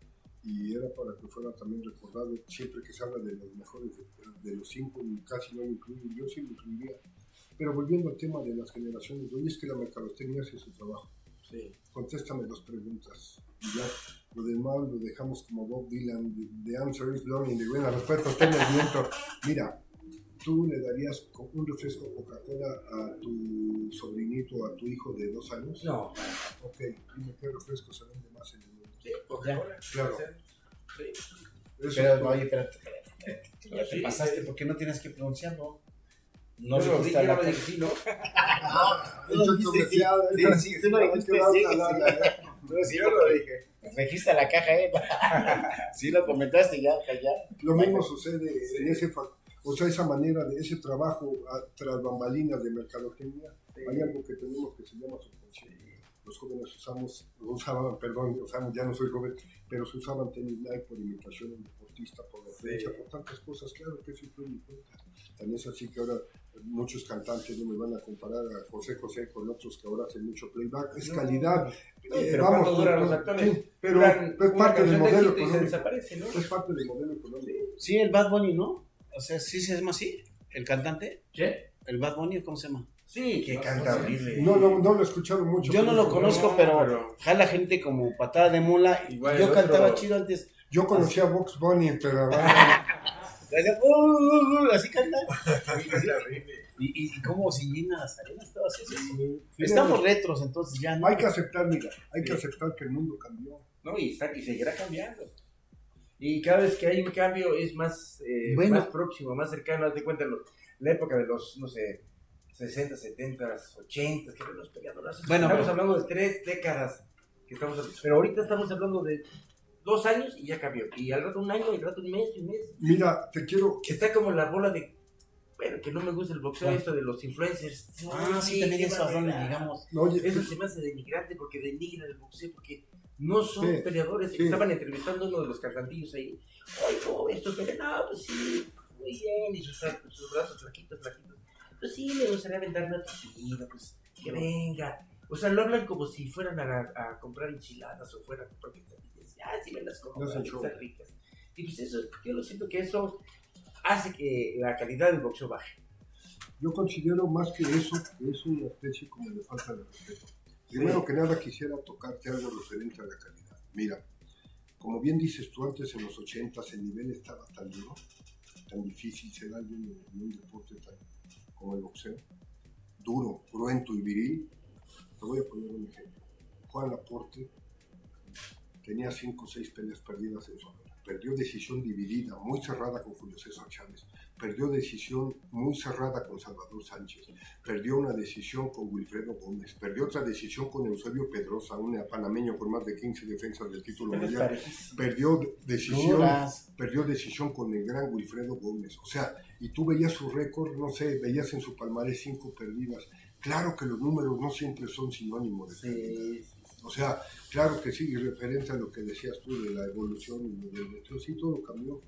y era para que fuera también recordado. Siempre que se habla de los mejores de los 5, casi no lo incluyo, yo sí lo incluiría. Pero volviendo al tema de las generaciones, hoy es que la mercadotecnia hace su trabajo. Sí. Contéstame 2 preguntas y ya, lo demás lo dejamos como Bob Dylan, the answer is long, y la respuesta está en el viento. Mira, ¿tú le darías un refresco Coca-Cola a tu sobrinito, a tu hijo de 2 años? No. Ok, dime qué refresco se vende más en el mundo. Sí, Coca-Cola. Claro. Sí. Pero, oye, espérate. Ya Sí, te pasaste, sí. ¿por qué no tienes que pronunciarlo? No le gusta la vecino. Eso es comercial. Sí, tú lo dijiste, sí, yo lo dije. Regista la caja, Sí lo comentaste ya. Lo mismo sucede en esa manera de ese trabajo tras bambalinas de mercadotecnia. Hay algo que tenemos que se llama subconsciente. Los jóvenes ya no soy joven, pero se usaban tenis Nike por imitación del deportista, por referencia, por tantas cosas. Claro que eso influye en cuenta. También es así que ahora muchos cantantes no me van a comparar a José José con otros que ahora hacen mucho playback. Es calidad. Pero ¿cuánto duran los actores? Sí, pero es parte del modelo económico. Es parte del modelo económico. Sí, el Bad Bunny, ¿no? O sea, ¿sí se llama así? ¿El cantante? ¿Qué? ¿El Bad Bunny cómo se llama? Sí, que canta horrible. No lo he escuchado mucho. Yo no lo conozco, pero jala gente como patada de mula. Igual Yo el cantaba otro. chido antes. Yo conocí a Box Bunny, pero así canta. ¿Y cómo sin llena las arenas? Todo así. Estamos retros, entonces ya no. Hay que aceptar, mira, que aceptar que el mundo cambió. No, y seguirá cambiando. Y cada vez que hay un cambio es más, más próximo, más cercano. Haz de cuenta la época de los, no sé, 60, 70, 80, que eran los peleadores. Estamos hablando de 3 décadas. Pero ahorita estamos hablando de 2 años y ya cambió. Y al rato un año, y al rato un mes. Mira, te quiero... Está como la bola de... Bueno, que no me gusta el boxeo, esto de los influencers. Sí, también eso, digamos. Eso se me hace denigrante porque denigra el boxeo, porque no son peleadores. Estaban entrevistando a uno de los cantantillos ahí. Ay, no, esto, pero no, pues sí, muy bien. Y sus brazos flaquitos. Pues sí, me gustaría aventarme a tu pues que venga. O sea, lo hablan como si fueran a comprar enchiladas o fueran a comprar quesadillas. Sí me las compro, están ricas. Y pues eso, yo lo siento que eso hace que la calidad del boxeo baje. Yo considero más que eso, que es una especie como de falta de respeto. Primero que nada quisiera tocarte algo referente a la calidad. Mira, como bien dices tú antes, en los 80s el nivel estaba tan duro, tan difícil ser alguien en un deporte como el boxeo, duro, cruento y viril. Te voy a poner un ejemplo. Juan Laporte tenía 5 o 6 peleas perdidas en su vida, perdió decisión dividida, muy cerrada con Julio César Chávez, perdió decisión muy cerrada con Salvador Sánchez, perdió una decisión con Wilfredo Gómez, perdió otra decisión con Eusebio Pedrosa, un panameño con más de 15 defensas del título mundial, perdió decisión con el gran Wilfredo Gómez, o sea, y tú veías su récord, no sé, veías en su palmarés 5 perdidas. Claro que los números no siempre son sinónimos de pérdida. O sea, claro que sí, y referente a lo que decías tú de la evolución y del boxeo, sí, todo cambió.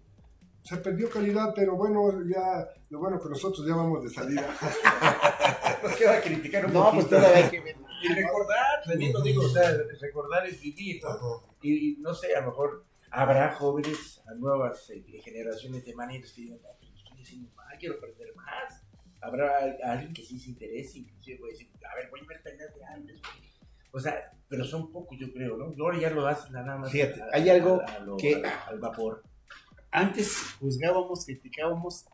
Se perdió calidad, pero bueno, ya, lo bueno que nosotros ya vamos de salida. Nos queda criticar un No, poquito. pues todavía hay que ver. Y recordar, también lo digo, o sea, recordar es vivir, ¿no? Y no sé, a lo mejor habrá jóvenes, a nuevas generaciones de maneras que digan, no, pues estoy haciendo mal, quiero aprender más. Habrá alguien que sí se interese, inclusive puede decir, a ver, voy a ver peleas de antes, güey. O sea, pero son pocos, yo creo, ¿no? Ahora ya lo hacen nada más. Fíjate, hay algo que al vapor. Antes juzgábamos, criticábamos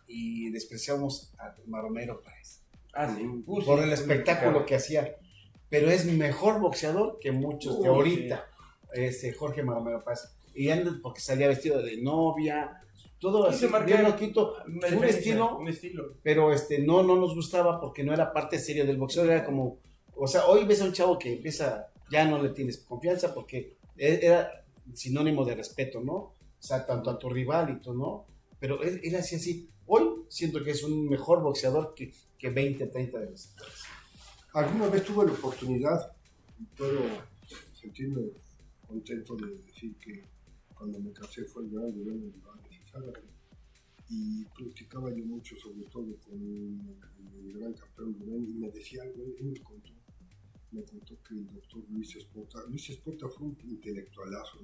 y despreciábamos a Maromero Páez. Sí. Por el espectáculo que hacía. Pero es mejor boxeador que muchos de ahorita. Jorge Maromero Páez. Y anda porque salía vestido de novia, todo así, bien loquito, un estilo, pero no nos gustaba porque no era parte seria del boxeo, era como, o sea, hoy ves a un chavo que empieza, ya no le tienes confianza porque era sinónimo de respeto, ¿no? O sea, tanto a tu rival y tú, ¿no? Pero él hacía así. Hoy siento que es un mejor boxeador que 20, 30 de los actores. Alguna vez tuve la oportunidad, y puedo sentirme contento de decir que cuando me casé fue el gran Rubén Olivares y Zárate, y practicaba yo mucho, sobre todo con el gran campeón Rubén, y me decía algo, él me contó que el doctor Luis Espota fue un intelectualazo,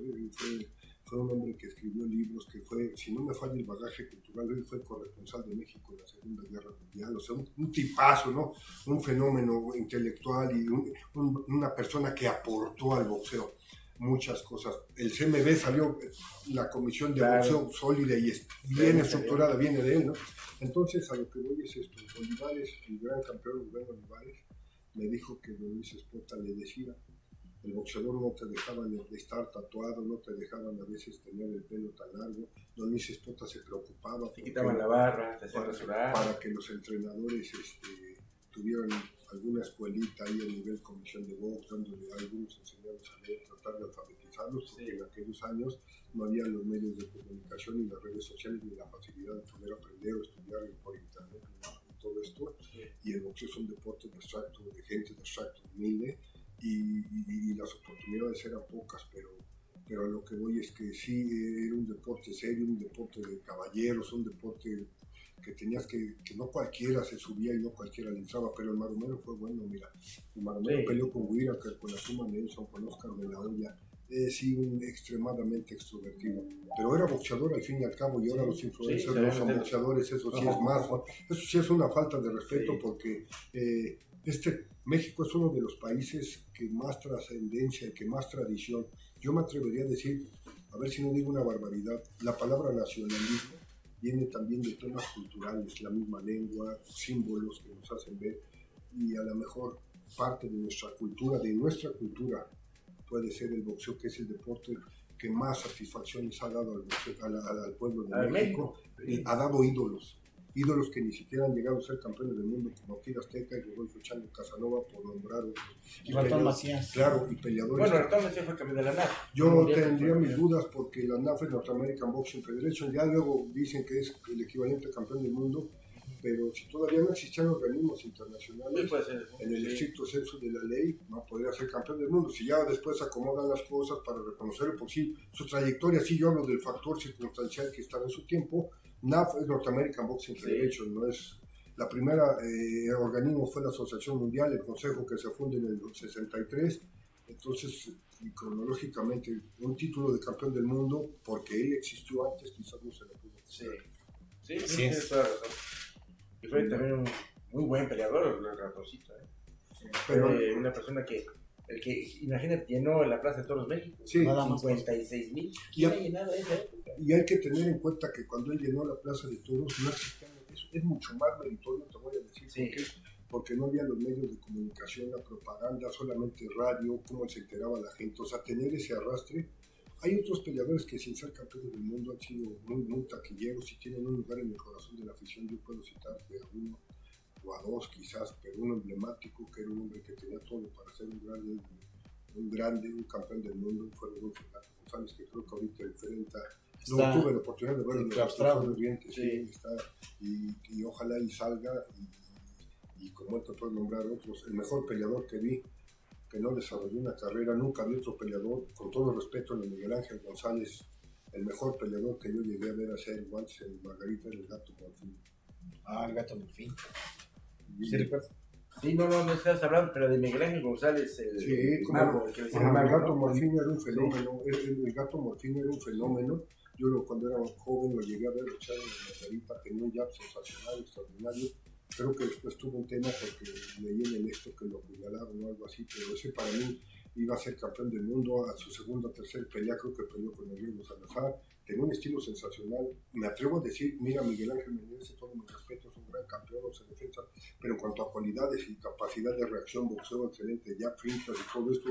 fue un hombre que escribió libros, que fue, si no me falla el bagaje cultural, él fue corresponsal de México en la Segunda Guerra Mundial, o sea, un tipazo, ¿no? Un fenómeno intelectual y una persona que aportó al boxeo muchas cosas. El CMB salió, la comisión de boxeo sólida y bien estructurada, viene de él, ¿no? Entonces, a lo que voy es esto, Olivares, el gran campeón Rubén Olivares, me dijo que don Luis Espota le decía, el boxeador no te dejaban de estar tatuado, no te dejaban a veces tener el pelo tan largo, don Luis Espota se preocupaba te quitaban la barra, te hacían rasurar, para que los entrenadores tuvieran alguna escuelita ahí a nivel comisión de box, dándole a algunos enseñados a leer, tratar de alfabetizarlos, porque en aquellos años no había los medios de comunicación ni las redes sociales ni la facilidad de poder aprender o estudiar por internet y todo esto, y el boxeo es un deporte de abstracto, de gente de abstracto humilde, y las oportunidades eran pocas, pero a lo que voy es que sí, era un deporte serio, un deporte de caballeros, un deporte que tenías que no cualquiera se subía y no cualquiera le entraba, pero el Maromero fue bueno, mira, el Maromero peleó con Whittaker, con la Suma Nelson, con Oscar de la Hoya, sí, un extremadamente extrovertido, pero era boxeador al fin y al cabo, y ahora los influencers no son boxeadores, eso sí es más, eso sí es una falta de respeto, porque México es uno de los países que más trascendencia y que más tradición, yo me atrevería a decir, a ver si no digo una barbaridad, la palabra nacionalismo viene también de temas culturales, la misma lengua, símbolos que nos hacen ver, y a lo mejor parte de nuestra cultura puede ser el boxeo, que es el deporte que más satisfacciones ha dado al pueblo de México. Ha dado ídolos que ni siquiera han llegado a ser campeones del mundo, como Akira Azteca y Rodolfo Chango Casanova, por nombrar otros. Y Macías. Claro, y peleadores. Bueno, Ratón Macías fue campeón de la NAF. Yo tendría mis dudas porque la NAF es North American Boxing Federation, ya luego dicen que es el equivalente a campeón del mundo, pero si todavía no existían organismos internacionales, en el estricto senso de la ley, no podría ser campeón del mundo. Si ya después acomodan las cosas para reconocerlo, por sí, su trayectoria, sí, yo hablo del factor circunstancial que estaba en su tiempo. NAF es North American Boxing Federation, no es la primera organismo, fue la Asociación Mundial, el consejo que se funda en el 63, entonces cronológicamente un título de campeón del mundo, porque él existió antes, quizás no se lo pudo. Sí, tienes toda razón. Y fue también un muy buen peleador, el Ratoncito, pero una persona que imagínate, llenó la Plaza de Toros México, sí, 56,000. ¿Quién ha llenado esa época? Y hay que tener en cuenta que cuando él llenó la Plaza de Toros, no existía, es mucho más meritorio, te voy a decir, porque no había los medios de comunicación, la propaganda, solamente radio, cómo se enteraba la gente, o sea, tener ese arrastre Hay otros peleadores que sin ser campeones del mundo han sido muy taquilleros y tienen un lugar en el corazón de la afición. Yo puedo citar a uno o a dos quizás, pero uno emblemático que era un hombre que tenía todo para ser un grande, un campeón del mundo, fue Rodolfo González, que creo que ahorita enfrenta. No tuve la oportunidad de verlo en el Oriente, sí, está, y ojalá y salga, y como él te puedo nombrar otros, el mejor peleador que vi, que no desarrolló una carrera, nunca vi otro peleador, con todo respeto a Miguel Ángel González, el mejor peleador que yo llegué a ver hacer guantes en Margarita, el Gato Morfín. El Gato Morfín. ¿Sí recuerdas? Sí, no estás hablando, pero de Miguel Ángel González, el mago. El Gato Morfín era un fenómeno, el Gato Morfín era un fenómeno. Yo cuando era joven lo llegué a ver luchar en Margarita, tenía un jab sensacional, extraordinario. Creo que después tuvo un tema porque leí en el esto que lo apuñalaron o algo así, pero ese para mí iba a ser campeón del mundo. A su segunda o tercera pelea creo que peleó con el Diego Salazar, tenía un estilo sensacional. Me atrevo a decir, mira, Miguel Ángel me merece todo mi respeto, es un gran campeón, no se defensa, pero en cuanto a cualidades y capacidad de reacción, boxeo excelente, ya fintas y todo esto,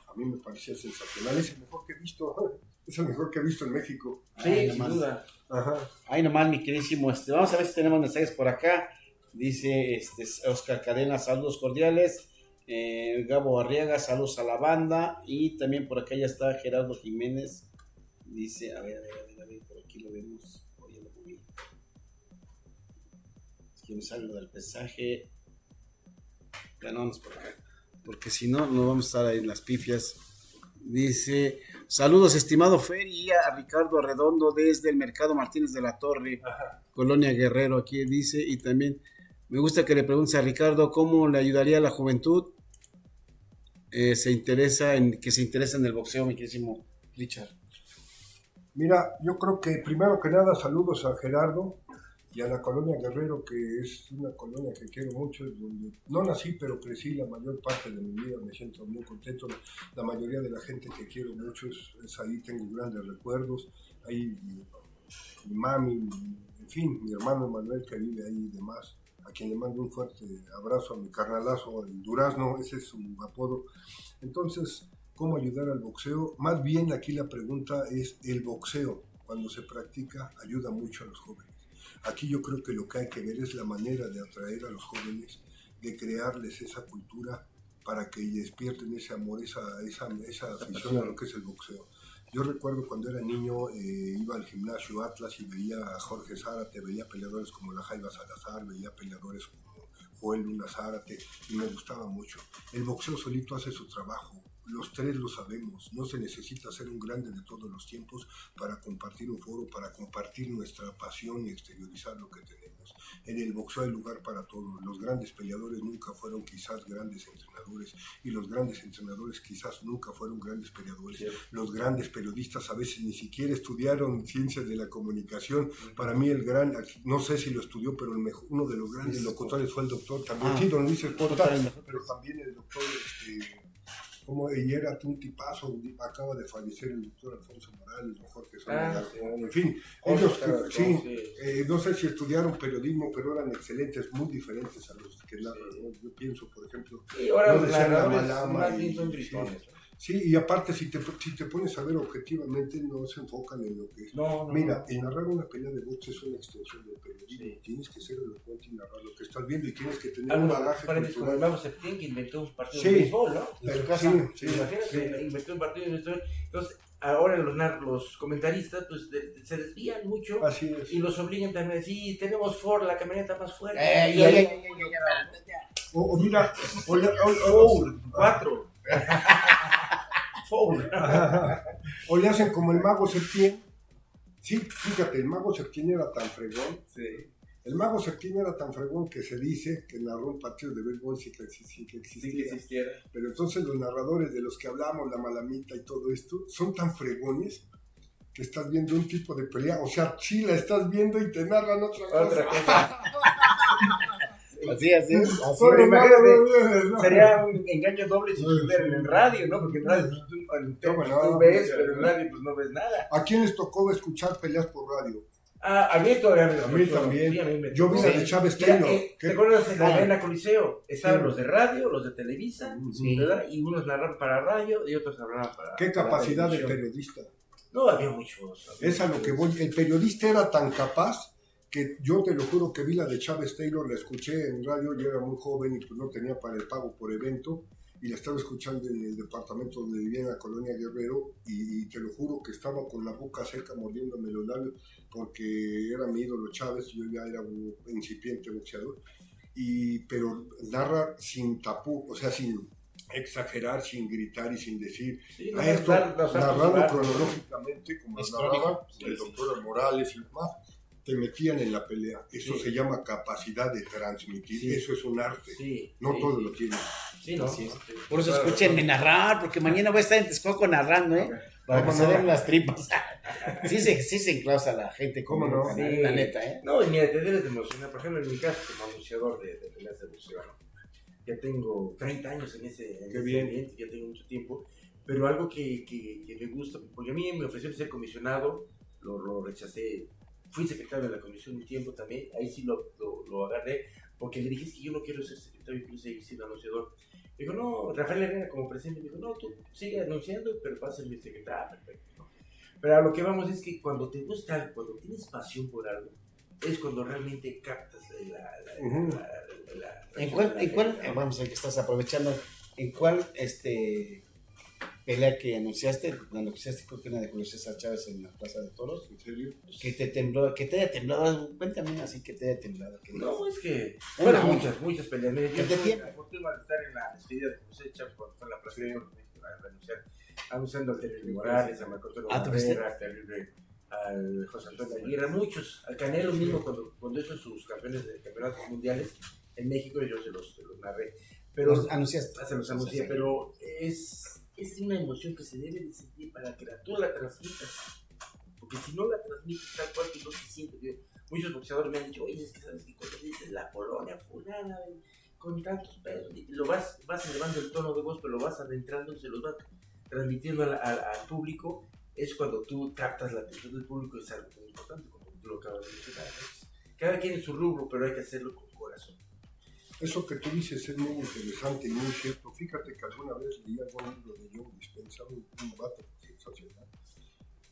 a mí me parecía sensacional. Es el mejor que he visto, es el mejor que he visto en México. Sí, sin duda. Ajá. Ay, nomás, mi queridísimo, vamos a ver si tenemos mensajes por acá. Dice Oscar Cadena, saludos cordiales. Gabo Arriaga, saludos a la banda. Y también por acá ya está Gerardo Jiménez. Dice, a ver, por aquí lo vemos. Oye, lo moví. Es que me sale lo del pesaje. Ganamos por acá, porque si no, no vamos a estar ahí en las pifias. Dice, saludos estimado Fer y a Ricardo Arredondo desde el Mercado Martínez de la Torre, Colonia Guerrero, aquí dice. Y también me gusta que le preguntes a Ricardo cómo le ayudaría a la juventud que se interesa en el boxeo, mi queridísimo Richard. Mira, yo creo que primero que nada saludos a Gerardo y a la Colonia Guerrero, que es una colonia que quiero mucho, donde no nací pero crecí la mayor parte de mi vida. Me siento muy contento. La mayoría de la gente que quiero mucho es ahí, tengo grandes recuerdos. Ahí mi mami, en fin, mi hermano Manuel que vive ahí y demás, a quien le mando un fuerte abrazo, a mi carnalazo, el Durazno, ese es su apodo. Entonces, ¿cómo ayudar al boxeo? Más bien aquí la pregunta es, el boxeo, cuando se practica, ayuda mucho a los jóvenes. Aquí yo creo que lo que hay que ver es la manera de atraer a los jóvenes, de crearles esa cultura para que despierten ese amor, esa afición a lo que es el boxeo. Yo recuerdo cuando era niño, iba al gimnasio Atlas y veía a Jorge Zárate, veía peleadores como la Jaiba Salazar, veía peleadores como Joel Luna Zárate, y me gustaba mucho. El boxeo solito hace su trabajo. Los tres lo sabemos, no se necesita ser un grande de todos los tiempos para compartir un foro, para compartir nuestra pasión y exteriorizar lo que tenemos. En el boxeo hay lugar para todos. Los grandes peleadores nunca fueron quizás grandes entrenadores, y los grandes entrenadores quizás nunca fueron grandes peleadores. Sí. Los grandes periodistas a veces ni siquiera estudiaron ciencias de la comunicación. Para mí el gran, no sé si lo estudió, pero uno de los grandes locutores fue el doctor también, sí, don Luis Esponta, pero también el doctor y era un tipazo. Acaba de fallecer el doctor Alfonso Morales, don Jorge Soledad, en fin, ellos no sé si estudiaron periodismo, pero eran excelentes, muy diferentes a los que narran, ¿no? Yo pienso, por ejemplo, y ahora los narradores más bien son gritones. Sí, y aparte, si te pones a ver objetivamente, no se enfocan en lo que es. Mira, el narrar una pelea de box es una extensión del periodismo. Sí. Tienes que ser elocuente y narrar lo que estás viendo, y tienes que tener un bagaje cultural. Como el Mago Septién, que inventó un partido de béisbol, ¿no? Imagínate, inventó un partido de béisbol. Entonces, ahora los comentaristas pues se desvían mucho. Así es. Y los obligan también a decir, tenemos Ford, la camioneta más fuerte. O mira, Ford 4. O le hacen como el Mago Septién. Sí, fíjate, el Mago Septién era tan fregón. Sí. El Mago Septién era tan fregón que se dice que narró un partido de béisbol sin que existiera. Pero entonces los narradores de los que hablamos, la Malamita y todo esto, son tan fregones que estás viendo un tipo de pelea. O sea, sí la estás viendo y te narran otra cosa. Así. Sería un engaño doble si estuviera en radio, ¿no? Porque en radio tú ves, pero en radio pues no ves nada. ¿A quién les tocó escuchar peleas por radio? A mí todavía. A mí también. Sí, yo vi la de Chávez Taylor. ¿Te acuerdas de la Arena Coliseo? Estaban los de radio, los de Televisa, ¿verdad? Y unos narraban para radio y otros narraban para... ¿Qué capacidad de periodista? No, había muchos. Es a lo que voy. El periodista era tan capaz que yo te lo juro que vi la de Chávez Taylor, la escuché en radio, yo era muy joven y pues no tenía para el pago por evento, y la estaba escuchando en el departamento donde vivía en la colonia Guerrero, y te lo juro que estaba con la boca seca mordiéndome los labios, porque era mi ídolo Chávez, yo ya era un incipiente boxeador, pero narra sin tapú, o sea, sin exagerar, sin gritar y sin decir esto, narrando cronológicamente como narraba el doctor Morales y demás, te metían en la pelea. Eso se llama capacidad de transmitir, eso es un arte, no todo lo tiene. Sí, no. Por eso escúchenme narrar, porque mañana voy a estar en Texcoco narrando, para que se vean las tripas. Sí se enclausa la gente, ¿cómo no? La neta, No, y mira, te debes de emocionar. Por ejemplo, en mi caso, como anunciador de peleas de boxeo, ¿no? Ya tengo 30 años en ese ambiente, ya tengo mucho tiempo, pero algo que me gusta, porque a mí me ofrecieron ser comisionado, lo rechacé, fui secretario de la comisión un tiempo también, ahí sí lo agarré, porque le dije, es que yo no quiero ser secretario, quiero seguir siendo anunciador. Dijo, no, Rafael Herrera como presidente, dijo, no, tú sigue anunciando, pero vas a ser mi secretario, perfecto, ¿no? Pero a lo que vamos es que cuando te gusta algo, cuando tienes pasión por algo, es cuando realmente captas ¿En cuál, vamos a que estás aprovechando, en cuál pelea que anunciaste, creo que una de Julio César Chávez en la Plaza de Toros? ¿En serio? Que te haya temblado, cuéntame así que te haya temblado. No, es que fueron muchas peleas. Mira, yo tuve la fortuna de estar en la despedida de José Chávez cuando fue en la Plaza de Toros, anunciando al Terrible Morales, a Marco Antonio Rivera, al José Antonio Aguirre, muchos, al Canelo mismo cuando hizo sus campeones de campeonatos mundiales en México, yo se los narré. Pero los anunciaste. Se los anuncié, pero es una emoción que se debe de sentir para que tú la transmitas, porque si no la transmites tal cual que no se siente. Muchos boxeadores me han dicho, oye, es que sabes que cuando dices la Polonia fulana con tantos pedos, y lo vas elevando el tono de voz, pero lo vas adentrando y se los vas transmitiendo al público, es cuando tú captas la atención del público. Es algo muy importante, como tú lo acabas de decir. Cada quien en su rubro, pero hay que hacerlo con corazón. Eso que tú dices es muy interesante y muy cierto. Fíjate que alguna vez leí algún libro de Joe Dispenza, un vato sensacional,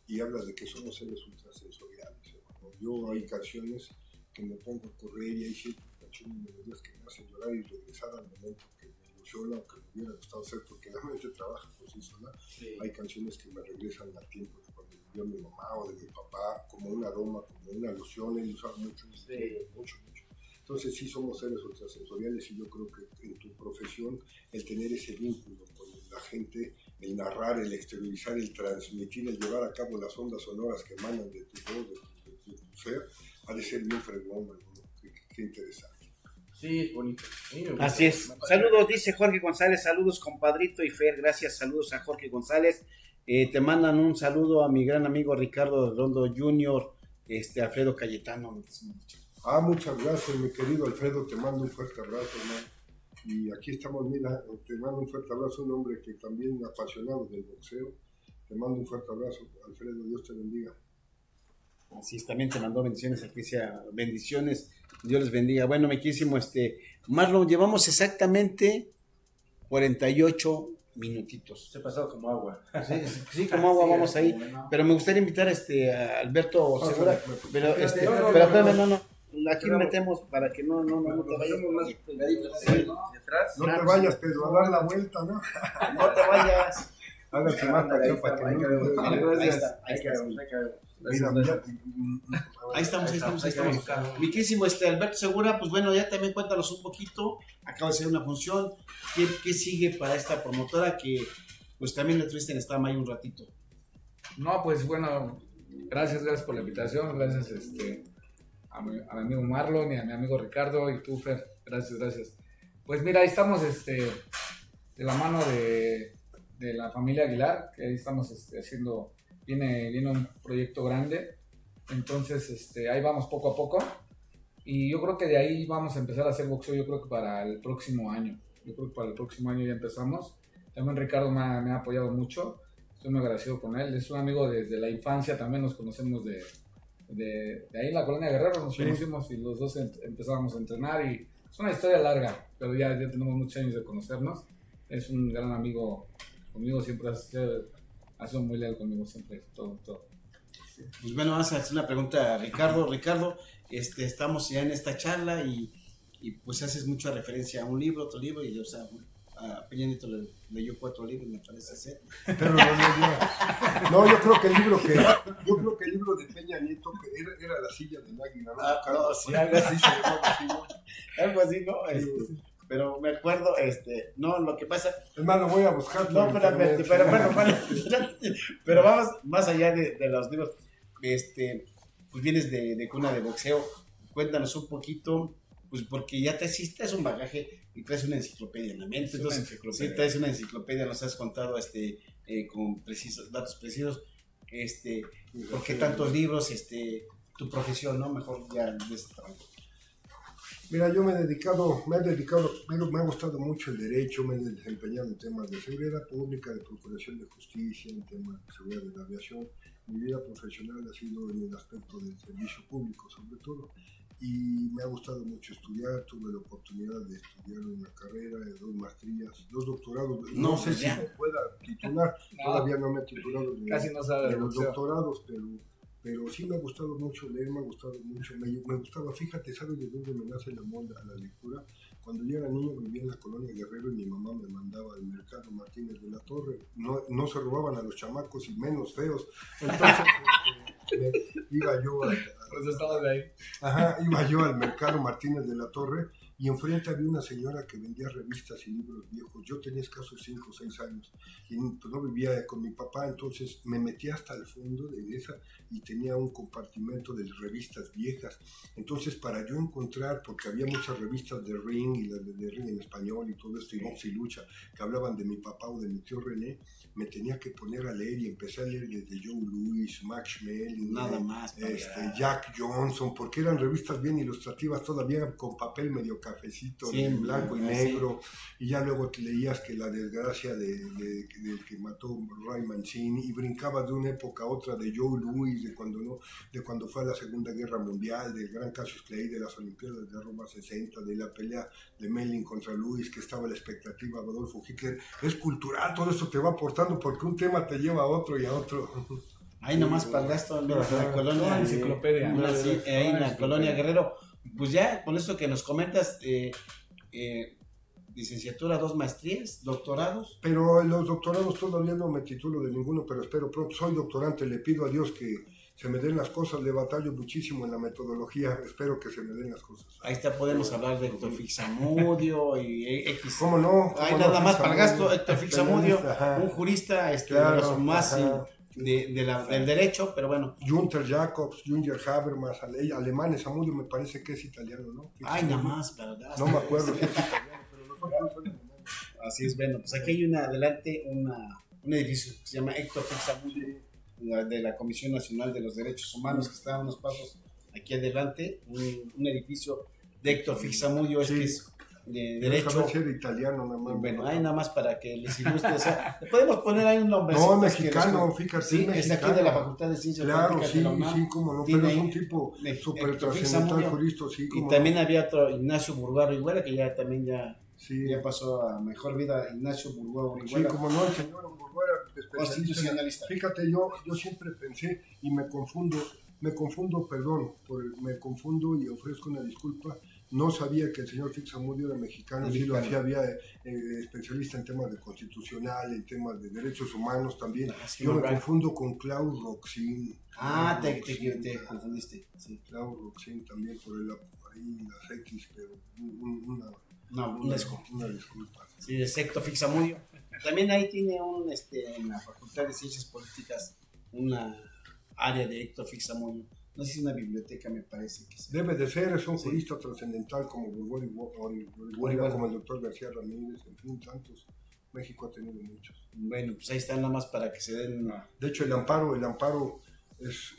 y habla de que somos seres ultrasensoriales. Yo hay canciones que me pongo a correr y hay ciertas canciones y melodías que me hacen llorar y regresar al momento que me ilusiona o que me hubiera gustado hacer, porque la mente trabaja por sí sola. Sí. Hay canciones que me regresan al tiempo de cuando vivió mi mamá o de mi papá, como un aroma, como una alusión, él usaba mucho. Entonces sí somos seres ultrasensoriales, y yo creo que en tu profesión el tener ese vínculo con la gente, el narrar, el exteriorizar, el transmitir, el llevar a cabo las ondas sonoras que emanan de tu voz, de tu ser, ha de ser bien fregón, ¿no? Qué interesante. Sí, es bonito. Así es. Saludos, dice Jorge González, saludos compadrito y Fer, gracias, saludos a Jorge González. Te mandan un saludo a mi gran amigo Ricardo Redondo Jr., Alfredo Cayetano. Muchas gracias, mi querido Alfredo, te mando un fuerte abrazo, hermano. Y aquí estamos, mira, te mando un fuerte abrazo, un hombre que también apasionado del boxeo. Te mando un fuerte abrazo, Alfredo, Dios te bendiga. Así es, también te mandó bendiciones, aquí sea bendiciones, Dios les bendiga. Bueno, mi querísimo Marlon, llevamos exactamente 48 minutitos. Se ha pasado como agua. Sí, como agua, vamos ahí. Bueno. Pero me gustaría invitar a Alberto Segura, pero espérame, no. Aquí metemos para que no te vayas más pegaditos. No te vayas, Pedro, a dar la vuelta, ¿no? No te vayas. Háganse más para acá, para que no. Ahí estamos. Mi querísimo Alberto Segura, pues bueno, ya también cuéntanos un poquito. Acaba de ser una función. ¿Qué sigue para esta promotora que pues también la tuviste en Estamay un ratito? No, pues bueno, gracias por la invitación, gracias a mi amigo Marlon y a mi amigo Ricardo y tú, Fer, gracias. Pues mira, ahí estamos de la mano de la familia Aguilar, que ahí estamos haciendo, viene un proyecto grande, entonces ahí vamos poco a poco, y yo creo que de ahí vamos a empezar a hacer boxeo, yo creo que para el próximo año, ya empezamos. También Ricardo me ha apoyado mucho, estoy muy agradecido con él, es un amigo desde la infancia, también nos conocemos de ahí en la colonia Guerrero, nos conocimos y los dos empezábamos a entrenar, y es una historia larga, pero ya tenemos muchos años de conocernos. Es un gran amigo conmigo, siempre ha sido muy leal conmigo siempre, todo. Pues bueno, vamos a hacer una pregunta a Ricardo. Ricardo, estamos ya en esta charla y pues haces mucha referencia a un libro, otro libro, y o sea, a Peña Nieto leyó 4 libros, me parece ser. Pero no, yo creo que el libro de Peña Nieto que era La silla del águila, ¿no? No, sí, algo así se llamaba así, ¿no? Algo así, ¿no? Pero me acuerdo, no, lo que pasa... Hermano, voy a buscar. No, pero bueno, pero vamos más allá de los libros. Pues vienes de cuna de boxeo, cuéntanos un poquito, pues porque ya te hiciste un bagaje y traes una enciclopedia en la mente, entonces sí, traes una enciclopedia, nos has contado con datos precisos, por qué tantos libros, tu profesión, ¿no? Mejor ya de este trabajo. Mira, yo me ha gustado mucho el derecho, me he desempeñado en temas de seguridad pública, de procuración de justicia, en temas de seguridad de la aviación. Mi vida profesional ha sido en el aspecto del servicio público, sobre todo, y me ha gustado mucho estudiar. Tuve la oportunidad de estudiar una carrera, 2 maestrías, 2 doctorados. No sé si me pueda titular, todavía no me he titulado de los doctorados, pero sí me ha gustado mucho leer, me ha gustado mucho, me gustaba, fíjate, ¿sabes de dónde me nace el amor a la lectura? Cuando yo era niño vivía en la colonia Guerrero y mi mamá me mandaba al mercado Martínez de la Torre, no se robaban a los chamacos y menos feos, entonces iba yo al mercado Martínez de la Torre y enfrente había una señora que vendía revistas y libros viejos. Yo tenía escasos 5 o 6 años y pues, no vivía con mi papá, entonces me metí hasta el fondo de esa y tenía un compartimento de revistas viejas. Entonces para yo encontrar, porque había muchas revistas de ring y las de ring en español y todo esto, y box y lucha, que hablaban de mi papá o de mi tío René, me tenía que poner a leer y empecé a leer desde Joe Louis, Max Schmeling, nada más, Jack Johnson, porque eran revistas bien ilustrativas todavía con papel medio cafecito, sí, en blanco y negro, sí. Y ya luego leías que la desgracia del que mató Ray Mancini, y brincaba de una época a otra de Joe Louis, de cuando fue a la Segunda Guerra Mundial, del gran Cassius Clay, de las Olimpiadas de Roma 60, de la pelea de Melling contra Louis, que estaba la expectativa de Adolfo Hitler. Es cultural, todo eso te va aportando porque un tema te lleva a otro y a otro. Ahí nomás para el gasto, la colonia, enciclopedia, ahí en la colonia Guerrero. Pues ya, con esto que nos comentas, licenciatura, 2 maestrías, doctorados. Pero los doctorados todavía no me titulo de ninguno, pero espero pronto. Soy doctorante, le pido a Dios que se me den las cosas, le batallo muchísimo en la metodología, espero que se me den las cosas. Ahí está, podemos hablar de Héctor Fixamudio y X. ¿Cómo no? Ahí nada más para el gasto, Héctor Fixamudio, un jurista, claro, de los más del derecho, pero bueno. Gunther Jacobs, Junger Habermas, alemanes, Amudio me parece que es italiano, ¿no? Ay, nada más para el gasto. No me acuerdo si es italiano, pero los otros son alemanes. Así es, bueno, pues aquí hay adelante un edificio que se llama Héctor Fixamudio, de la Comisión Nacional de los Derechos Humanos, que está a unos pasos aquí adelante, un edificio de Héctor Fixamudio, sí. Que es de derecho. De italiano, nada más. Bueno, ahí nada más para que les ilustre, o sea, podemos poner ahí un nombre. No, mexicano, fíjate. Sí, mexicano. Es aquí de la Facultad de Ciencias Políticas de la UNAM. Sí, cómo no, pero es un tipo súper trascendental jurista, sí. Y también había otro, Ignacio Burguaro Orihuela, que ya también ya pasó a mejor vida, Ignacio Burguaro Orihuela. Sí, como no, el señor Burguaro, constitucionalista. Fíjate, yo siempre pensé, y me confundo y ofrezco una disculpa. No sabía que el señor Fixamudio era mexicano, sí lo hacía, había especialista en temas de constitucional, en temas de derechos humanos también. Yo me confundo con Klaus Roxin. Te confundiste. Sí. Klaus Roxin también por ahí las X, pero una disculpa. Sí, es Héctor Fixamudio. También ahí tiene en la Facultad de Ciencias Políticas una área de Héctor Fixamudio. No sé si es una biblioteca, me parece que sí. Debe de ser, es un jurista trascendental como Burguaro, como el doctor García Ramírez, en fin, tantos. México ha tenido muchos. Bueno, pues ahí están nada más para que se den... De hecho, el amparo es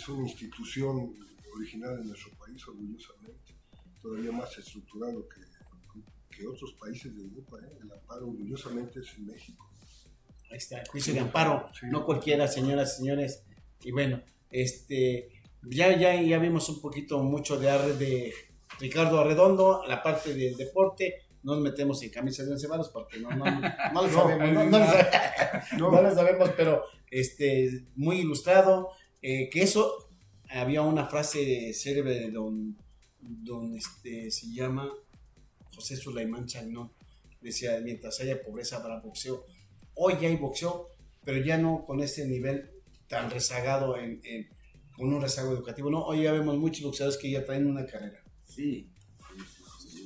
una institución original en nuestro país, orgullosamente, todavía más estructurado que otros países de Europa. El amparo orgullosamente es en México. Ahí está, juicio de amparo, sí. No cualquiera, señoras y señores. Y bueno, ya vimos un poquito mucho de Ricardo Arredondo, la parte del deporte, no nos metemos en camisas de 11 varos porque no lo sabemos, no lo sabemos, pero muy ilustrado, que eso, había una frase célebre de don se llama José Sulaimán Chagnón, decía, mientras haya pobreza habrá boxeo. Hoy ya hay boxeo, pero ya no con ese nivel tan rezagado con un rezago educativo, ¿no? Hoy ya vemos muchos boxeadores que ya traen una carrera. Sí.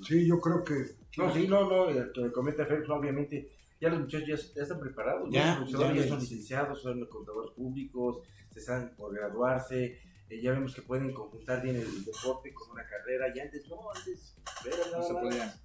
Sí, yo creo que... No, el que comenta Félix, obviamente, ya los muchachos ya están preparados, ya son licenciados, son contadores públicos, se están por graduarse, ya vemos que pueden conjuntar bien el deporte con una carrera, y antes no se podía.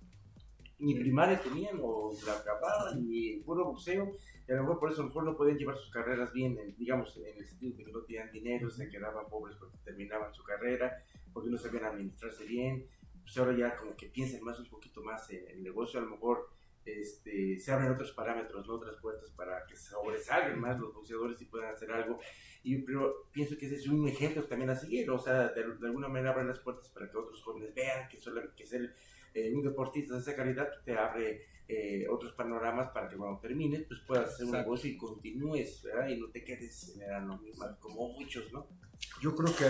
Ni primaria tenían, o la acababan, ni puro boxeo, y a lo mejor por eso no podían llevar sus carreras bien, digamos, en el sentido de que no tenían dinero, se quedaban pobres cuando terminaban su carrera, porque no sabían administrarse bien. Pues ahora ya como que piensen más un poquito más en el negocio, a lo mejor se abren otros parámetros, ¿no? Otras puertas para que sobresalgan más los boxeadores y puedan hacer algo. Y pero pienso que ese es un ejemplo también a seguir, o sea, de alguna manera abren las puertas para que otros jóvenes vean que ser un deportista de esa calidad te abre otros panoramas para que cuando termines pues puedas hacer un negocio y continúes, ¿verdad? Y no te quedes en el anonimato como muchos, ¿no? Yo creo que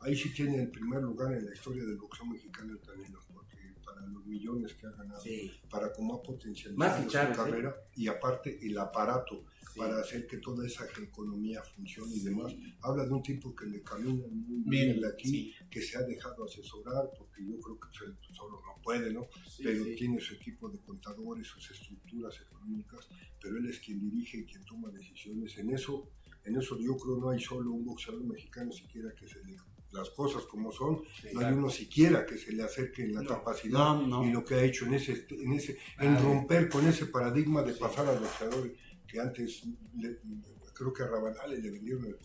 ahí sí tiene el primer lugar en la historia del boxeo mexicano el Canelo, porque para los millones que ha ganado, para cómo ha potencializado su carrera, y aparte el aparato para hacer que toda esa economía funcione y demás, habla de un tipo que le camina muy bien de aquí, que se ha dejado asesorar, porque yo creo que solo no puede, ¿no? Pero tiene su equipo de contadores, sus estructuras económicas, pero él es quien dirige y quien toma decisiones. En eso yo creo no hay solo un boxeador mexicano siquiera que se le las cosas como son, no hay uno siquiera que se le acerque en la capacidad y lo que ha hecho en romper con ese paradigma de pasar a los boxeadores que antes creo que a Rabanales le vendieron el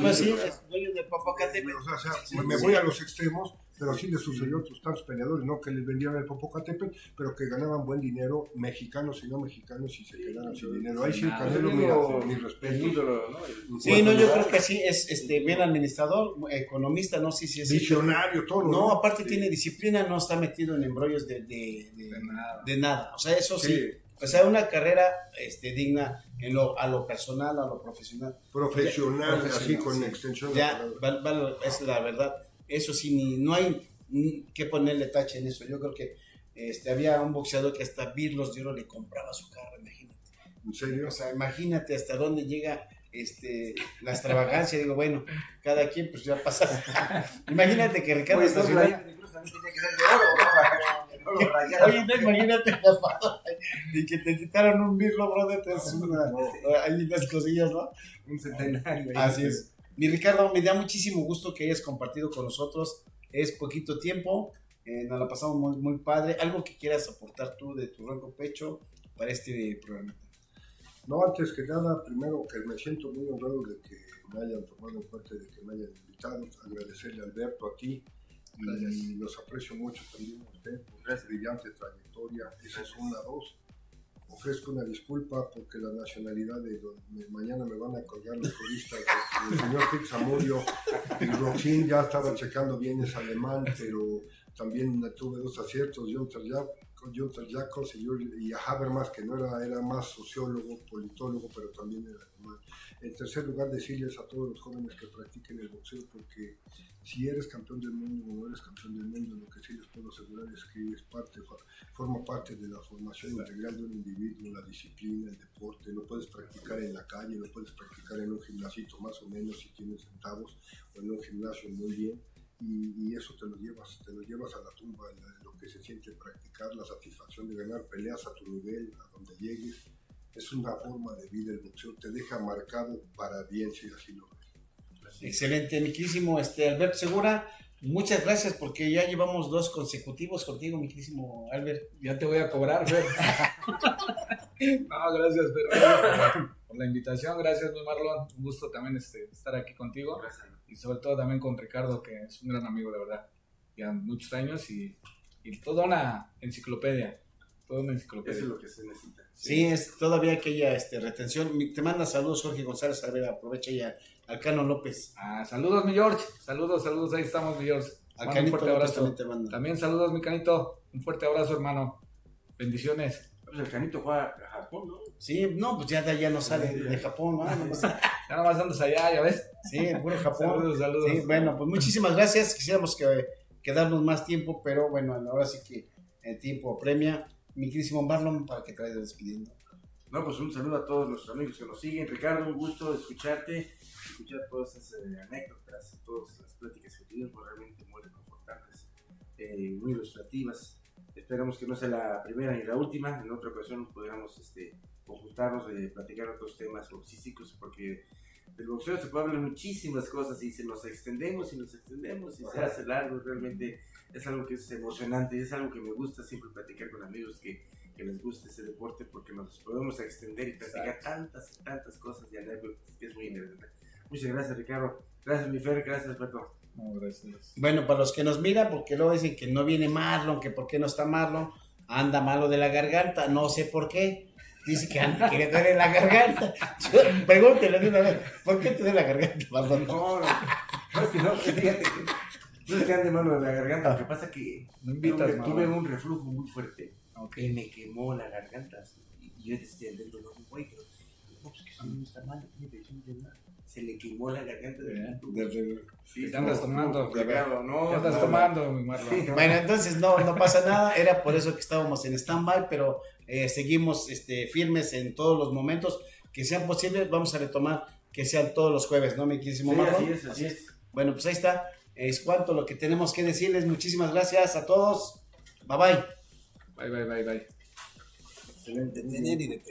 pues sí, es dueño del Popocatépetl. O sea, me voy a los extremos, pero así le sucedió a otros tantos peleadores, no que les vendieron el Popocatépetl, pero que ganaban buen dinero, mexicanos y no mexicanos, y se quedaron sin dinero. Ahí sí el Canelo, mira, mi respeto. Sí, no, yo creo que sí, es bien administrador, economista, no sé si es... Visionario, todo. No, aparte tiene disciplina, no está metido en embrollos de nada. O sea, eso sí. O sea, una carrera digna a lo personal, a lo profesional. Profesional, así con extensión. Ya, es la verdad. Eso sí, no hay que ponerle tache en eso. Yo creo que había un boxeador que hasta Birlos de Oro le compraba su carro, imagínate. ¿En serio? O sea, imagínate hasta dónde llega la extravagancia. Digo, bueno, cada quien pues ya pasa. Imagínate que Ricardo estacionara. Oye, no, imagínate y que te quitaron un birlo, brother, hay unas cosillas, ¿no? Un centenario. Así es. Mi Ricardo, me da muchísimo gusto que hayas compartido con nosotros, es poquito tiempo, nos la pasamos muy, muy padre. ¿Algo que quieras aportar tú de tu ronco pecho para este programa? No, antes que nada, primero que me siento muy honrado de que me hayan tomado en cuenta, de que me hayan invitado, agradecerle a Alberto, a ti. Gracias. Y los aprecio mucho también a usted por esa brillante trayectoria. Esa es una, dos. Ofrezco una disculpa porque la nacionalidad de mañana me van a colgar los turistas. El señor Fix Amudio y Roxin ya estaba checando bien, es alemán, pero también tuve dos aciertos, Jonathan Jacobs y a Habermas, que no era más sociólogo, politólogo, pero también era alemán. En tercer lugar, decirles a todos los jóvenes que practiquen el boxeo, porque si eres campeón del mundo o no eres campeón del mundo, lo que sí les puedo asegurar es que forma parte de la formación integral de un individuo, la disciplina, el deporte. Lo puedes practicar en la calle, lo puedes practicar en un gimnasito más o menos si tienes centavos, o en un gimnasio muy bien, y eso te lo llevas a la tumba, lo que se siente practicar, la satisfacción de ganar peleas a tu nivel, a donde llegues. Es una forma de vida, el boxeo te deja marcado para bien si así lo ves. Excelente, mi querísimo Alberto Segura, muchas gracias porque ya llevamos 2 consecutivos contigo, mi querísimo Albert. Ya te voy a cobrar, Fer. No, gracias, Fer, por la invitación, gracias, mi Marlon, un gusto también estar aquí contigo. Gracias. Y sobre todo también con Ricardo, que es un gran amigo, de verdad, ya muchos años y toda una enciclopedia. Eso es lo que se necesita. Sí, es todavía aquella retención. Te manda saludos Jorge González, a ver, aprovecha ya al Cano López. Saludos, mi George. Saludos, ahí estamos, mi George. A Mando un Canito fuerte López abrazo. también te mando. También saludos, mi Canito. Un fuerte abrazo, hermano. Bendiciones. Pues el Canito juega a Japón, ¿no? Sí, no, pues ya no sale de Japón, ¿no? Ya nomás andas allá, ya ves. Sí, puro Japón. Saludos. Sí, bueno, pues muchísimas gracias. Quisiéramos quedarnos más tiempo, pero bueno, ahora sí que el tiempo premia. Mi queridísimo Marlon, para que te vayas despidiendo. No, pues un saludo a todos nuestros amigos que nos siguen. Ricardo, un gusto escuchar todas esas anécdotas, todas las pláticas que tuvimos, pues, realmente muy reconfortantes, muy ilustrativas. Esperamos que no sea la primera ni la última. En otra ocasión podamos conjuntarnos, platicar otros temas boxísticos, porque del boxeo se puede hablar muchísimas cosas y se nos extendemos y se hace largo. Realmente es algo que es emocionante y es algo que me gusta siempre platicar con amigos que les gusta ese deporte, porque nos podemos extender y platicar tantas cosas y anécdotas que es muy interesante. Muchas gracias, Ricardo. Gracias, mi Fer. Gracias, Alberto. No, gracias. Bueno, para los que nos miran, porque luego dicen que no viene Marlon, que por qué no está Marlon, anda malo de la garganta, no sé por qué. Dice que le duele la garganta. Pregúntele de una vez, ¿por qué te duele la garganta, Marlon? No, es que no, fíjate que no es que ande malo de la garganta. Lo que pasa que No invitas, tuve mamá. un reflujo muy fuerte. Ok. Y me quemó la garganta. Y yo decía, el dolor, güey, pero no, pues que eso no está mal, tiene presión de nada. Se le quemó la garganta del reflujo. Sí, ¿Qué andas tomando? Complicado, ¿no? ¿Qué andas No, tomando, mi Marlon? Sí, no. Bueno, entonces no pasa nada, era por eso que estábamos en stand-by, pero seguimos firmes en todos los momentos que sean posibles. Vamos a retomar que sean todos los jueves, ¿no, mi queridísimo Sí, Marlon? así es. Bueno, pues ahí está. Es cuanto lo que tenemos que decirles. Muchísimas gracias a todos. Bye bye. Bye. Excelente. Detener y detener.